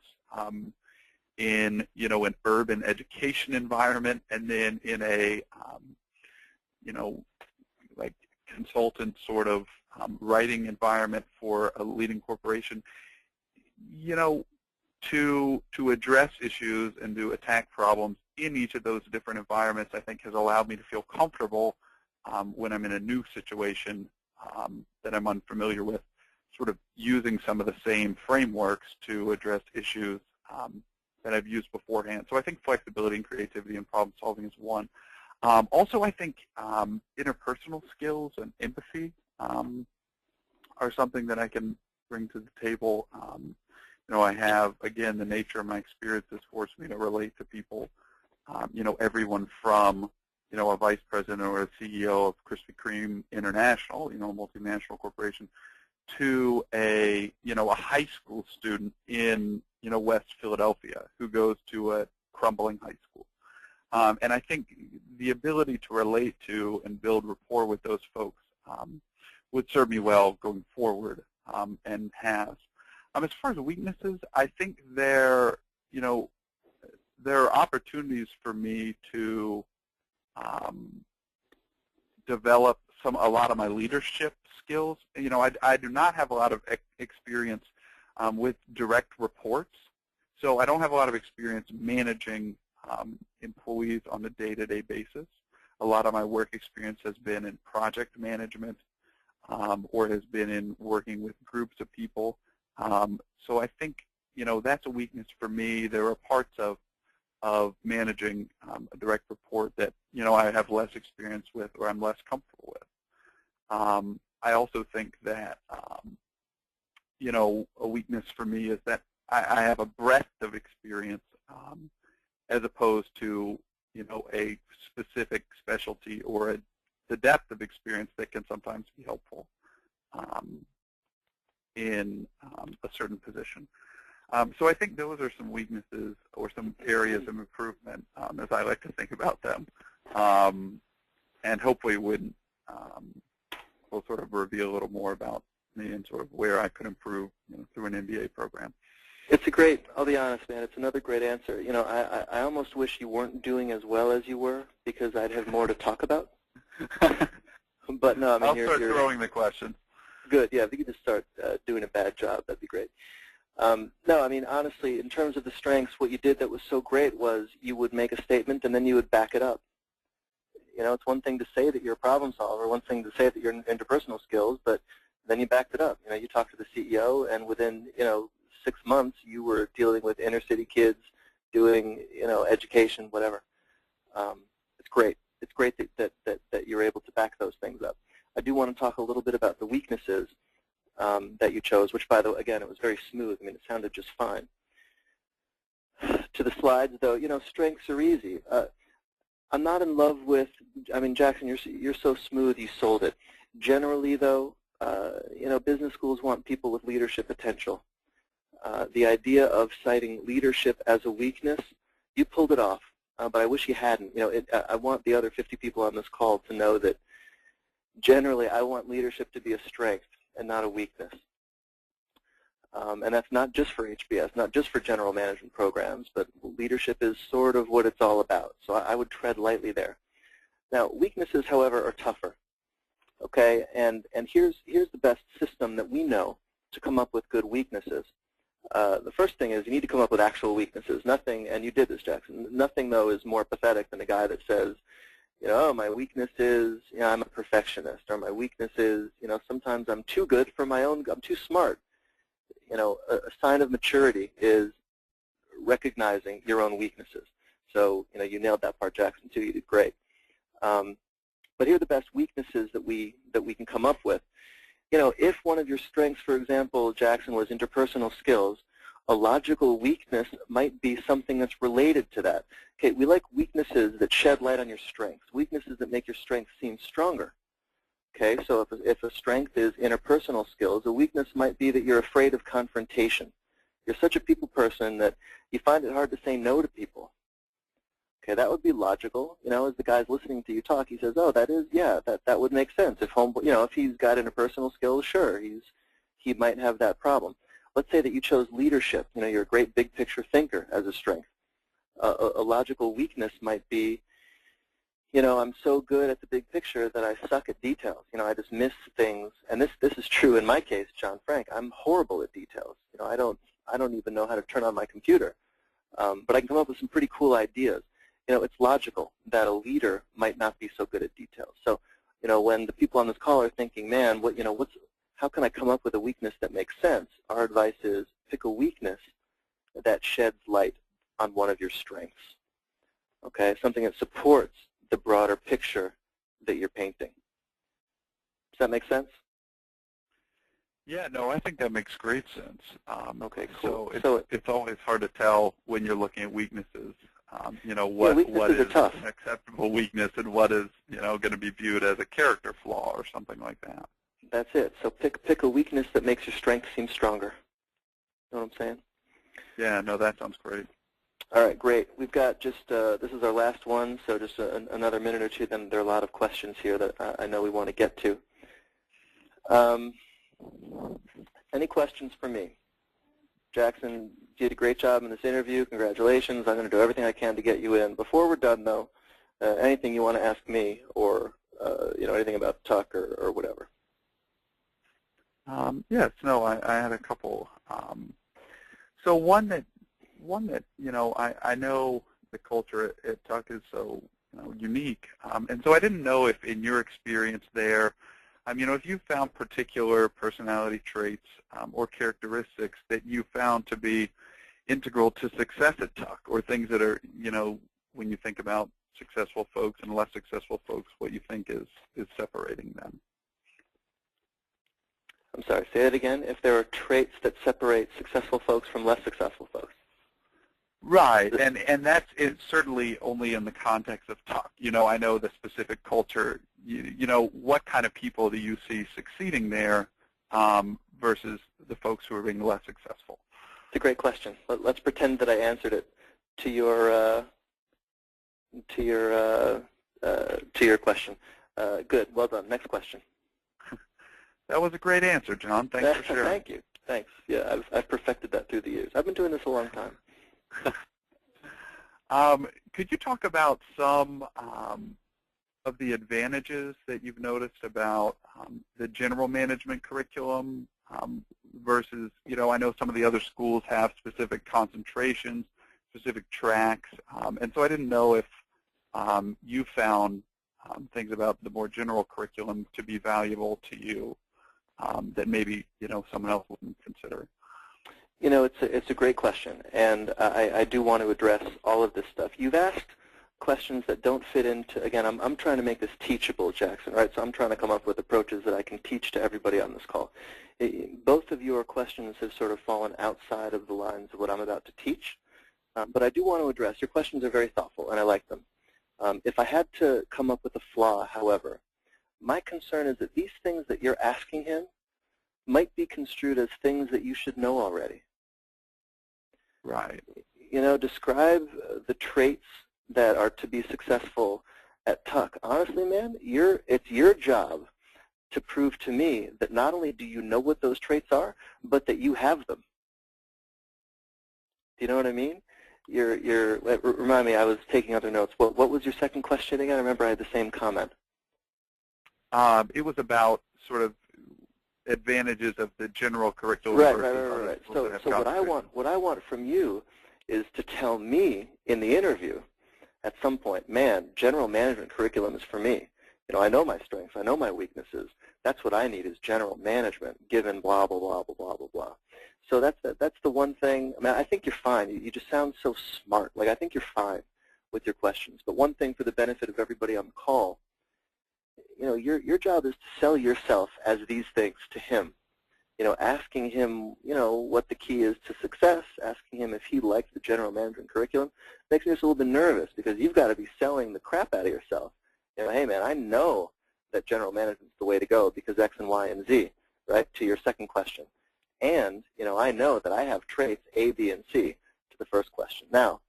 in an urban education environment, and then in a like consultant sort of writing environment for a leading corporation. To address issues and to attack problems in each of those different environments, I think has allowed me to feel comfortable when I'm in a new situation that I'm unfamiliar with, sort of using some of the same frameworks to address issues that I've used beforehand. So I think flexibility and creativity and problem solving is one. Also, I think interpersonal skills and empathy are something that I can bring to the table. I have, again, the nature of my experience has forced me to relate to people, everyone from, a vice president or a CEO of Krispy Kreme International, a multinational corporation, to a high school student in, West Philadelphia who goes to a crumbling high school. And I think the ability to relate to and build rapport with those folks would serve me well going forward, and has. As far as weaknesses, I think there are opportunities for me to develop a lot of my leadership skills. I do not have a lot of experience with direct reports, so I don't have a lot of experience managing employees on a day-to-day basis. A lot of my work experience has been in project management, or has been in working with groups of people. So I think, that's a weakness for me. There are parts of managing a direct report that, I have less experience with or I'm less comfortable with. I also think that, a weakness for me is that I have a breadth of experience as opposed to, a specific specialty or the depth of experience that can sometimes be helpful in a certain position. So I think those are some weaknesses or some areas of improvement, as I like to think about them. And hopefully we'll sort of reveal a little more about me and sort of where I could improve through an MBA program. I'll be honest, man, it's another great answer. I almost wish you weren't doing as well as you were, because I'd have more to talk about. But no, I mean, I'll start throwing the questions. Good, yeah, if you could just start doing a bad job, that'd be great. No, I mean, honestly, in terms of the strengths, what you did that was so great was you would make a statement and then you would back it up. It's one thing to say that you're a problem solver, one thing to say that you're interpersonal skills, but then you backed it up. You talked to the CEO, and within, 6 months, you were dealing with inner city kids, doing, education, whatever. It's great. It's great that you're able to back those things up. I do want to talk a little bit about the weaknesses that you chose, which, by the way, again, it was very smooth. I mean, it sounded just fine. To the slides, though, strengths are easy. I'm not in love with, I mean, Jackson, you're so smooth, you sold it. Generally, though, business schools want people with leadership potential. The idea of citing leadership as a weakness, you pulled it off, but I wish you hadn't. I want the other 50 people on this call to know that generally I want leadership to be a strength. and not a weakness. And that's not just for HBS, not just for general management programs, but leadership is sort of what it's all about. So I would tread lightly there. Now, weaknesses, however, are tougher. Okay, and here's the best system that we know to come up with good weaknesses. The first thing is you need to come up with actual weaknesses. Nothing, and you did this, Jackson, nothing, though, is more pathetic than a guy that says, you know, oh, my weakness is, you know, I'm a perfectionist, or my weakness is, you know, sometimes I'm too good for my own, I'm too smart. You know, a sign of maturity is recognizing your own weaknesses. So, you know, you nailed that part, Jackson, too. You did great. But here are the best weaknesses that we can come up with. You know, if one of your strengths, for example, Jackson, was interpersonal skills, a logical weakness might be something that's related to that. Okay, we like weaknesses that shed light on your strengths, weaknesses that make your strengths seem stronger. Okay, so if a strength is interpersonal skills, a weakness might be that you're afraid of confrontation. You're such a people person that you find it hard to say no to people. Okay, that would be logical. You know, as the guy's listening to you talk, he says, "Oh, that is, yeah, that would make sense. If you know, if he's got interpersonal skills, sure, he might have that problem." Let's say that you chose leadership. You know, you're a great big picture thinker as a strength. A logical weakness might be, you know, I'm so good at the big picture that I suck at details. You know, I just miss things. And this is true in my case, John Frank. I'm horrible at details. You know, I don't even know how to turn on my computer. But I can come up with some pretty cool ideas. You know, it's logical that a leader might not be so good at details. So, you know, when the people on this call are thinking, man, how can I come up with a weakness that makes sense? Our advice is pick a weakness that sheds light on one of your strengths. Okay, something that supports the broader picture that you're painting. Does that make sense? Yeah, no, I think that makes great sense. Okay, cool. So it's always hard to tell when you're looking at weaknesses. You know, what is an acceptable weakness and what is, you know, going to be viewed as a character flaw or something like that. That's it. So pick a weakness that makes your strength seem stronger. You know what I'm saying? Yeah, no, that sounds great. All right, great. We've got just, this is our last one, so just another minute or two, then there are a lot of questions here that I know we want to get to. Any questions for me? Jackson, you did a great job in this interview. Congratulations. I'm going to do everything I can to get you in. Before we're done, though, anything you want to ask me or, you know, anything about Tuck or whatever? Yes, no, I had a couple. So one that, you know, I know the culture at Tuck is so, you know, unique. And so I didn't know if in your experience there, you know, if you found particular personality traits or characteristics that you found to be integral to success at Tuck, or things that are, you know, when you think about successful folks and less successful folks, what you think is separating them. I'm sorry, say that again. If there are traits that separate successful folks from less successful folks. Right, and that's certainly only in the context of Tuck. You know, I know the specific culture. You know, what kind of people do you see succeeding there versus the folks who are being less successful? It's a great question. Let's pretend that I answered it to your question. Good. Well done. Next question. That was a great answer, John. Thanks for sharing. Thank you. Thanks. Yeah, I've perfected that through the years. I've been doing this a long time. Could you talk about some of the advantages that you've noticed about the general management curriculum versus, you know, I know some of the other schools have specific concentrations, specific tracks, and so I didn't know if you found things about the more general curriculum to be valuable to you that maybe, you know, someone else wouldn't consider. You know, it's a great question, and I do want to address all of this stuff. You've asked questions that don't fit into, again, I'm trying to make this teachable, Jackson, right? So I'm trying to come up with approaches that I can teach to everybody on this call. Both of your questions have sort of fallen outside of the lines of what I'm about to teach, but I do want to address, your questions are very thoughtful, and I like them. If I had to come up with a flaw, however, my concern is that these things that you're asking him might be construed as things that you should know already. Right. You know, describe the traits that are to be successful at Tuck. Honestly, man, it's your job to prove to me that not only do you know what those traits are, but that you have them. Do you know what I mean? Remind me, I was taking other notes. What was your second question again? I remember I had the same comment. It was about sort of advantages of the general curriculum. Right. So what I want from you is to tell me in the interview at some point, man, general management curriculum is for me. I know my strengths, I know my weaknesses. That's what I need is general management, given blah, blah, blah, blah, blah, blah, blah. So that's the one thing. I mean, I think you're fine. You just sound so smart. Like, I think you're fine with your questions. But one thing for the benefit of everybody on the call, your job is to sell yourself as these things to him. Asking him, what the key is to success, asking him if he likes the general management curriculum, makes me just a little bit nervous because you've got to be selling the crap out of yourself. Hey, man, I know that general management is the way to go because X and Y and Z, right, to your second question. And, I know that I have traits A, B, and C to the first question. Now,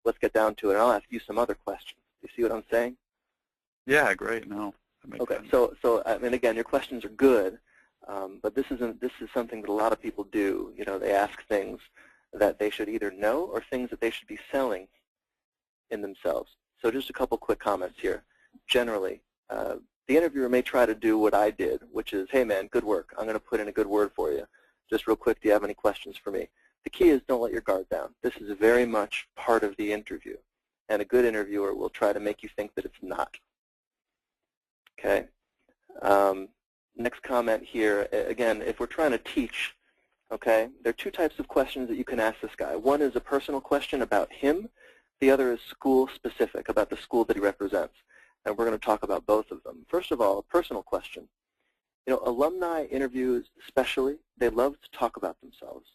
let's get down to it, and I'll ask you some other questions. Do you see what I'm saying? Yeah, great. No, that makes okay. sense. So I mean, again, your questions are good, but this is something that a lot of people do. They ask things that they should either know or things that they should be selling in themselves. So just a couple quick comments here. Generally, the interviewer may try to do what I did, which is, hey, man, good work. I'm going to put in a good word for you. Just real quick, do you have any questions for me? The key is don't let your guard down. This is very much part of the interview, and a good interviewer will try to make you think that it's not. Okay. Next comment here. Again, if we're trying to teach, okay, there are two types of questions that you can ask this guy. One is a personal question about him. The other is school-specific, about the school that he represents. And we're going to talk about both of them. First of all, a personal question. Alumni interviews especially, they love to talk about themselves.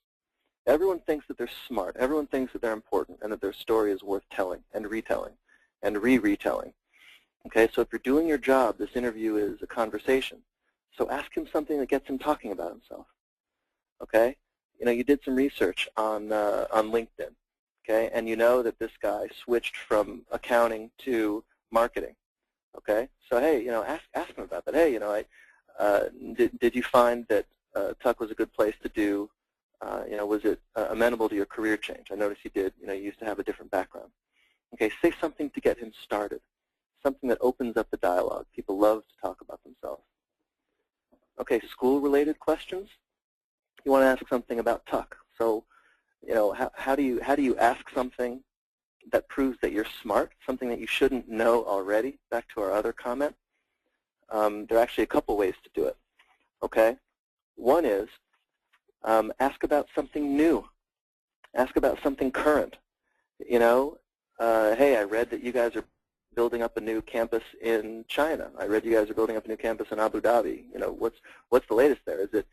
Everyone thinks that they're smart. Everyone thinks that they're important and that their story is worth telling and retelling and re-retelling. Okay, so if you're doing your job, this interview is a conversation. So ask him something that gets him talking about himself. Okay, you did some research on LinkedIn. Okay, and you know that this guy switched from accounting to marketing. Okay, so hey, ask him about that. Hey, did you find that Tuck was a good place to do? Was it amenable to your career change? I noticed you did. You used to have a different background. Okay, say something to get him started. Something that opens up the dialogue. People love to talk about themselves. Okay, school-related questions. You want to ask something about Tuck. So, how do you ask something that proves that you're smart, something that you shouldn't know already? Back to our other comment. There are actually a couple ways to do it. Okay, one is ask about something new. Ask about something current. Hey, I read that you guys are building up a new campus in China. I read you guys are building up a new campus in Abu Dhabi. What's the latest there? Is it,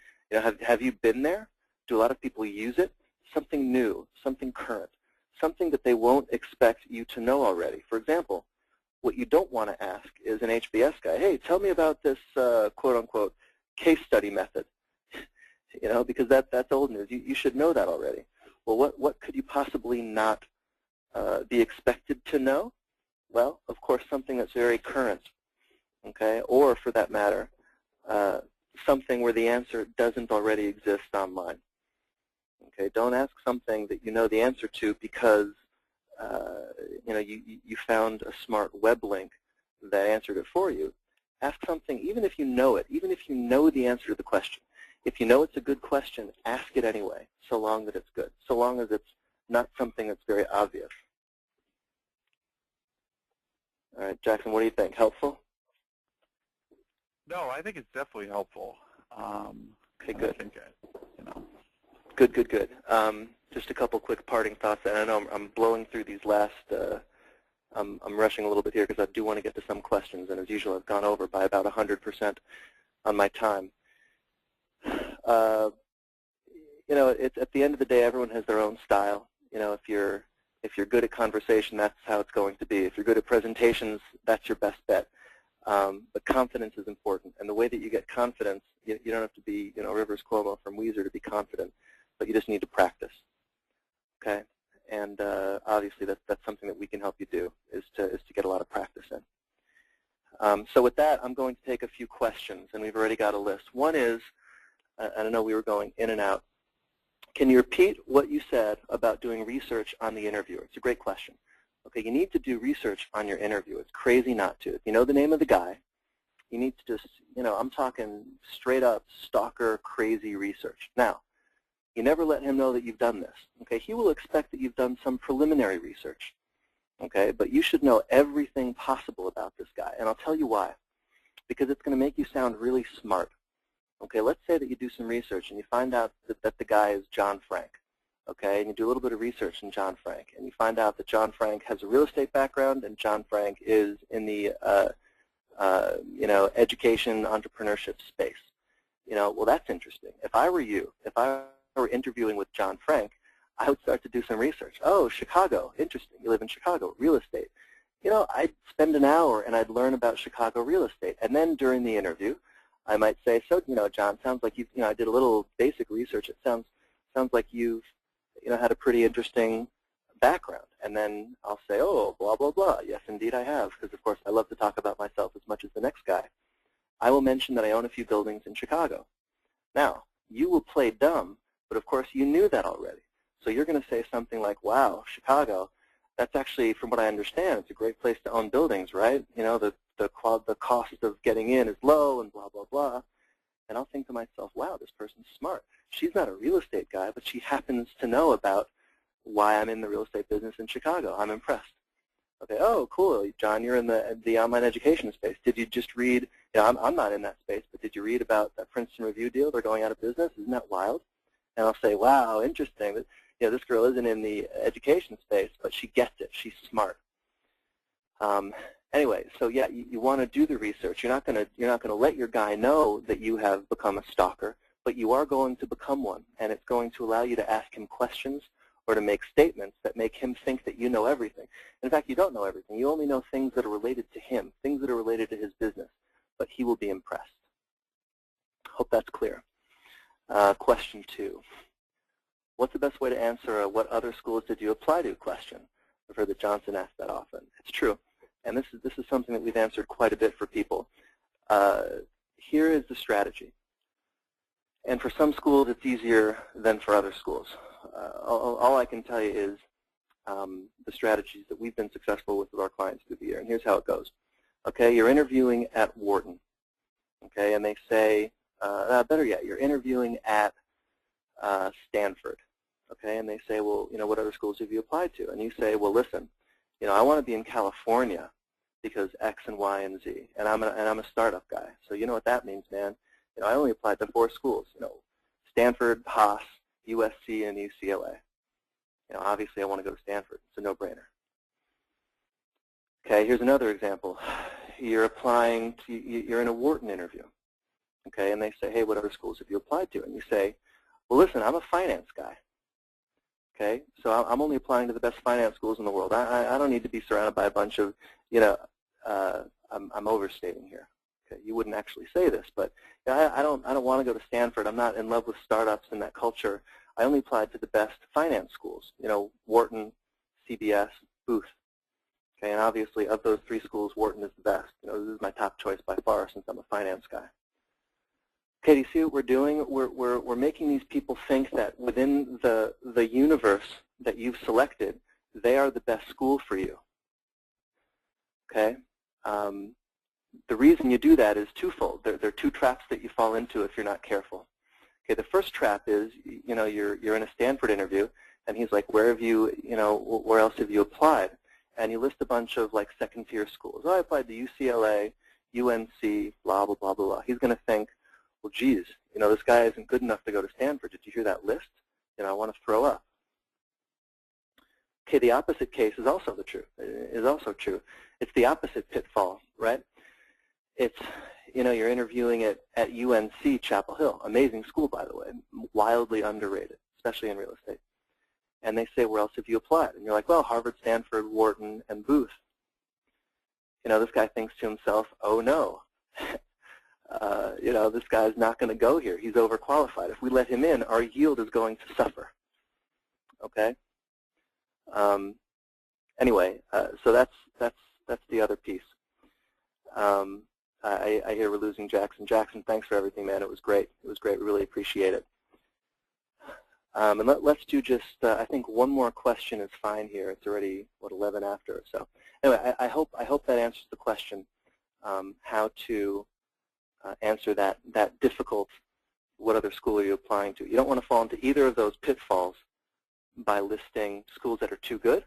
have you been there? Do a lot of people use it? Something new, something current, something that they won't expect you to know already. For example, what you don't want to ask is an HBS guy, hey, tell me about this quote-unquote case study method, because that's old news. You should know that already. Well, what could you possibly not be expected to know? Well, of course, something that's very current, okay, or for that matter, something where the answer doesn't already exist online. Okay, don't ask something that you know the answer to because you found a smart web link that answered it for you. Ask something, even if you know it, even if you know the answer to the question. If you know it's a good question, ask it anyway, so long that it's good, so long as it's not something that's very obvious. All right, Jackson, what do you think? Helpful? No, I think it's definitely helpful. Okay, good. I think Good. Just a couple quick parting thoughts, and I know I'm blowing through these last. I'm rushing a little bit here because I do want to get to some questions, and as usual, I've gone over by about 100% on my time. It's at the end of the day, everyone has their own style. If you're good at conversation, that's how it's going to be. If you're good at presentations, that's your best bet. But confidence is important, and the way that you get confidence, you don't have to be, Rivers Cuomo from Weezer to be confident, but you just need to practice. Okay, and obviously that's something that we can help you do is to get a lot of practice in. So with that, I'm going to take a few questions, and we've already got a list. One is, I know we were going in and out. Can you repeat what you said about doing research on the interviewer? It's a great question. Okay, you need to do research on your interview. It's crazy not to. If you know the name of the guy, you need to just, I'm talking straight up stalker crazy research. Now, you never let him know that you've done this. Okay, he will expect that you've done some preliminary research. Okay, but you should know everything possible about this guy, and I'll tell you why. Because it's going to make you sound really smart. Okay, let's say that you do some research and you find out that the guy is John Frank. Okay, and you do a little bit of research in John Frank, and you find out that John Frank has a real estate background, and John Frank is in the education entrepreneurship space. Well, that's interesting. If I were you, if I were interviewing with John Frank, I would start to do some research. Oh, Chicago, interesting. You live in Chicago, real estate. I'd spend an hour and I'd learn about Chicago real estate. And then during the interview, I might say, so, John, sounds like I did a little basic research. It sounds like you've, had a pretty interesting background. And then I'll say, oh, blah, blah, blah. Yes, indeed I have, because, of course, I love to talk about myself as much as the next guy. I will mention that I own a few buildings in Chicago. Now, you will play dumb, but, of course, you knew that already. So you're going to say something like, wow, Chicago, that's actually, from what I understand, it's a great place to own buildings, right? The cost of getting in is low and blah, blah, blah. And I'll think to myself, wow, this person's smart. She's not a real estate guy, but she happens to know about why I'm in the real estate business in Chicago. I'm impressed. Okay, oh, cool, John, you're in the online education space. Did you just read, I'm not in that space, but did you read about that Princeton Review deal? They're going out of business. Isn't that wild? And I'll say, wow, interesting. This girl isn't in the education space, but she gets it. She's smart. Anyway, so yeah, you want to do the research. You're not going to let your guy know that you have become a stalker, but you are going to become one, and it's going to allow you to ask him questions or to make statements that make him think that you know everything. In fact, you don't know everything. You only know things that are related to him, things that are related to his business, but he will be impressed. Hope that's clear. Question 2. What's the best way to answer a what other schools did you apply to question? I've heard that Johnson asked that often. It's true. And this is something that we've answered quite a bit for people. Here is the strategy. And for some schools, it's easier than for other schools. All I can tell you is the strategies that we've been successful with our clients through the year. And here's how it goes. Okay, you're interviewing at Wharton. Okay, and they say, better yet, you're interviewing at Stanford. Okay, and they say, well, what other schools have you applied to? And you say, well, listen, I want to be in California because X and Y and Z, and I'm a startup guy. So you know what that means, man. I only applied to 4 schools. Stanford, Haas, USC, and UCLA. Obviously I want to go to Stanford. It's a no-brainer. Okay, here's another example. You're applying to, you're in a Wharton interview. Okay, and they say, hey, what other schools have you applied to? And you say, well, listen, I'm a finance guy. Okay, so I'm only applying to the best finance schools in the world. I don't need to be surrounded by a bunch of, I'm overstating here. Okay, you wouldn't actually say this, but I don't want to go to Stanford. I'm not in love with startups and that culture. I only applied to the best finance schools. Wharton, CBS, Booth. Okay, and obviously of those 3 schools, Wharton is the best. This is my top choice by far since I'm a finance guy. Okay, do you see what we're doing? We're making these people think that within the universe that you've selected, they are the best school for you. Okay? The reason you do that is twofold. There are 2 traps that you fall into if you're not careful. Okay, the first trap is, you're in a Stanford interview, and he's like, where else have you applied? And you list a bunch of like 2nd-tier schools. Oh, I applied to UCLA, UNC, blah, blah, blah, blah, blah. He's going to think, well, geez, this guy isn't good enough to go to Stanford. Did you hear that list? I want to throw up. Okay, the opposite case is also true. It's the opposite pitfall, right? It's, you're interviewing at UNC Chapel Hill. Amazing school, by the way, wildly underrated, especially in real estate. And they say, where else have you applied? And you're like, well, Harvard, Stanford, Wharton, and Booth. This guy thinks to himself, oh, no. This guy's not going to go here. He's overqualified. If we let him in, our yield is going to suffer. Okay. Anyway, so that's the other piece. I hear we're losing Jackson. Jackson, thanks for everything, man. It was great. It was great. We really appreciate it. And let's do just, I think one more question is fine here. It's already, what, 11 after or so. Anyway, I hope that answers the question, how to answer that difficult, what other school are you applying to? You don't want to fall into either of those pitfalls by listing schools that are too good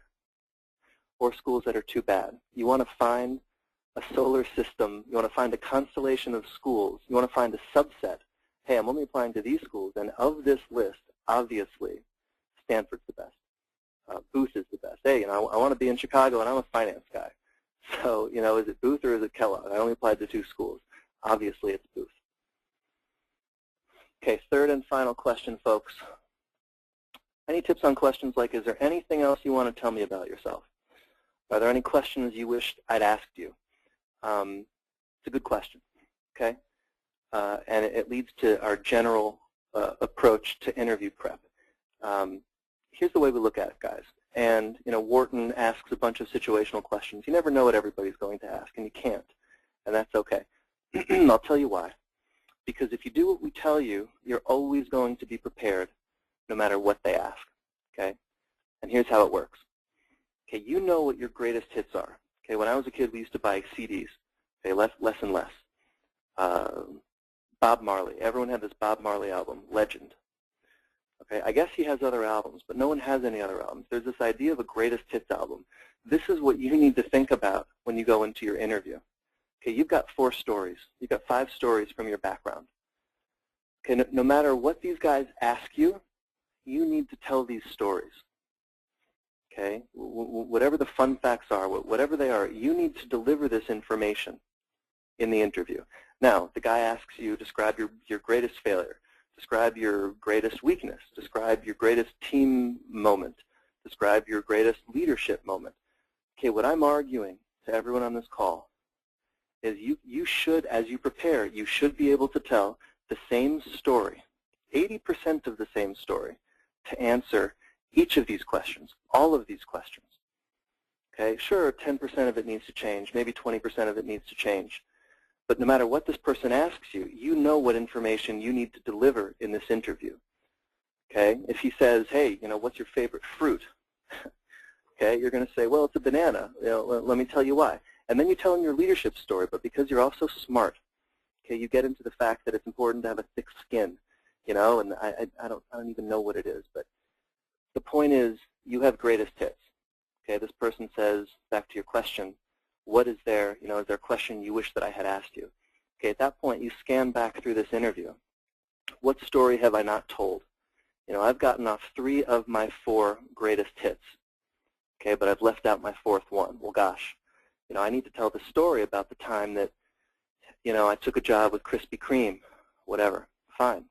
or schools that are too bad. You want to find a solar system. You want to find a constellation of schools. You want to find a subset. Hey, I'm only applying to these schools, and of this list, obviously, Stanford's the best. Booth is the best. Hey, I want to be in Chicago, and I'm a finance guy. So, is it Booth or is it Kellogg? I only applied to 2 schools. Obviously, it's Booth. Okay, third and final question, folks. Any tips on questions like, is there anything else you want to tell me about yourself? Are there any questions you wished I'd asked you? It's a good question, okay? And it leads to our general approach to interview prep. Here's the way we look at it, guys. And, Wharton asks a bunch of situational questions. You never know what everybody's going to ask, and you can't. And that's okay. I'll tell you why. Because if you do what we tell you, you're always going to be prepared no matter what they ask, okay? And here's how it works. Okay, you know what your greatest hits are. Okay, when I was a kid, we used to buy CDs, okay, less and less. Bob Marley. Everyone had this Bob Marley album, Legend. Okay, I guess he has other albums, but no one has any other albums. There's this idea of a greatest hits album. This is what you need to think about when you go into your interview. Okay, you've got 4 stories. You've got 5 stories from your background. Okay, no matter what these guys ask you, you need to tell these stories. Okay, whatever the fun facts are, whatever they are, you need to deliver this information in the interview. Now, the guy asks you, describe your greatest failure, describe your greatest weakness, describe your greatest team moment, describe your greatest leadership moment. Okay, what I'm arguing to everyone on this call is you should, as you prepare, you should be able to tell the same story, 80% of the same story, to answer each of these questions, all of these questions. Okay, sure, 10% of it needs to change, maybe 20% of it needs to change. But no matter what this person asks you, you know what information you need to deliver in this interview. Okay, if he says, hey, what's your favorite fruit? Okay, you're going to say, well, it's a banana. Let me tell you why. And then you tell him your leadership story, but because you're also smart, okay, you get into the fact that it's important to have a thick skin, and I don't even know what it is, but the point is you have greatest hits. Okay, this person says, back to your question, what is there, is there a question you wish that I had asked you? Okay, at that point you scan back through this interview. What story have I not told? I've gotten off 3 of my 4 greatest hits. Okay, but I've left out my 4th one. Well, gosh, I need to tell the story about the time that, I took a job with Krispy Kreme, whatever. Fine.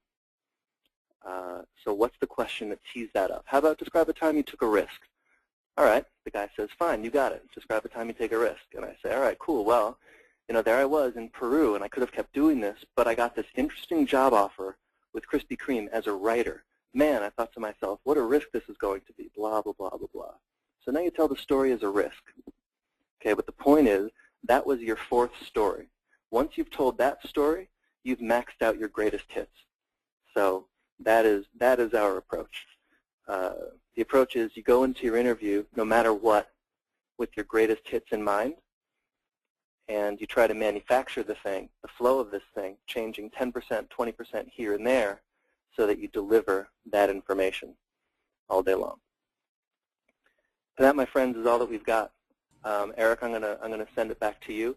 So what's the question that tees that up? How about describe a time you took a risk? All right, the guy says, fine, you got it. Describe a time you take a risk. And I say, all right, cool. Well, there I was in Peru, and I could have kept doing this, but I got this interesting job offer with Krispy Kreme as a writer. Man, I thought to myself, what a risk this is going to be, blah, blah, blah, blah, blah. So now you tell the story as a risk. Okay, but the point is, that was your 4th story. Once you've told that story, you've maxed out your greatest hits. So that is our approach. The approach is you go into your interview no matter what with your greatest hits in mind, and you try to manufacture the thing, the flow of this thing, changing 10%, 20% here and there so that you deliver that information all day long. And that, my friends, is all that we've got. Eric, I'm gonna send it back to you.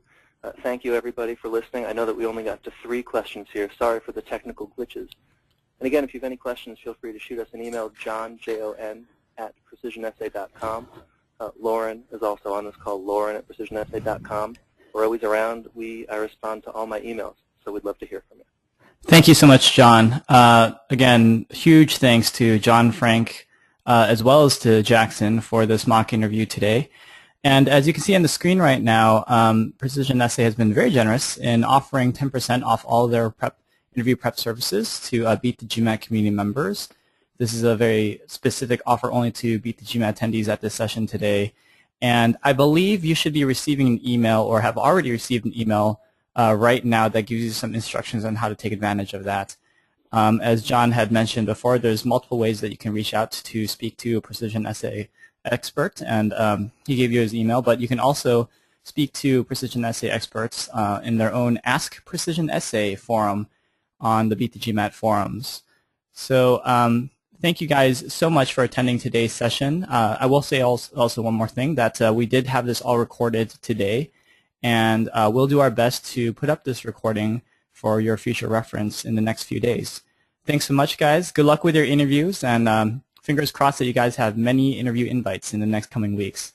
Thank you, everybody, for listening. I know that we only got to 3 questions here. Sorry for the technical glitches. And again, if you have any questions, feel free to shoot us an email, John, J-O-N, @precisionessay.com. Lauren is also on this call, Lauren at precisionessay.com. We're always around. I respond to all my emails, so we'd love to hear from you. Thank you so much, John. Again, huge thanks to John Frank, as well as to Jackson for this mock interview today. And as you can see on the screen right now, Precision Essay has been very generous in offering 10% off all their interview prep services to Beat the GMAT community members. This is a very specific offer only to Beat the GMAT attendees at this session today. And I believe you should be receiving an email or have already received an email right now that gives you some instructions on how to take advantage of that. As John had mentioned before, there's multiple ways that you can reach out to speak to a precision essay expert, and he gave you his email, but you can also speak to precision essay experts in their own Ask Precision Essay forum on the Beat the GMAT forums. So thank you guys so much for attending today's session. I will say also one more thing, that we did have this all recorded today, and we'll do our best to put up this recording for your future reference in the next few days. Thanks so much, guys. Good luck with your interviews, and fingers crossed that you guys have many interview invites in the next coming weeks.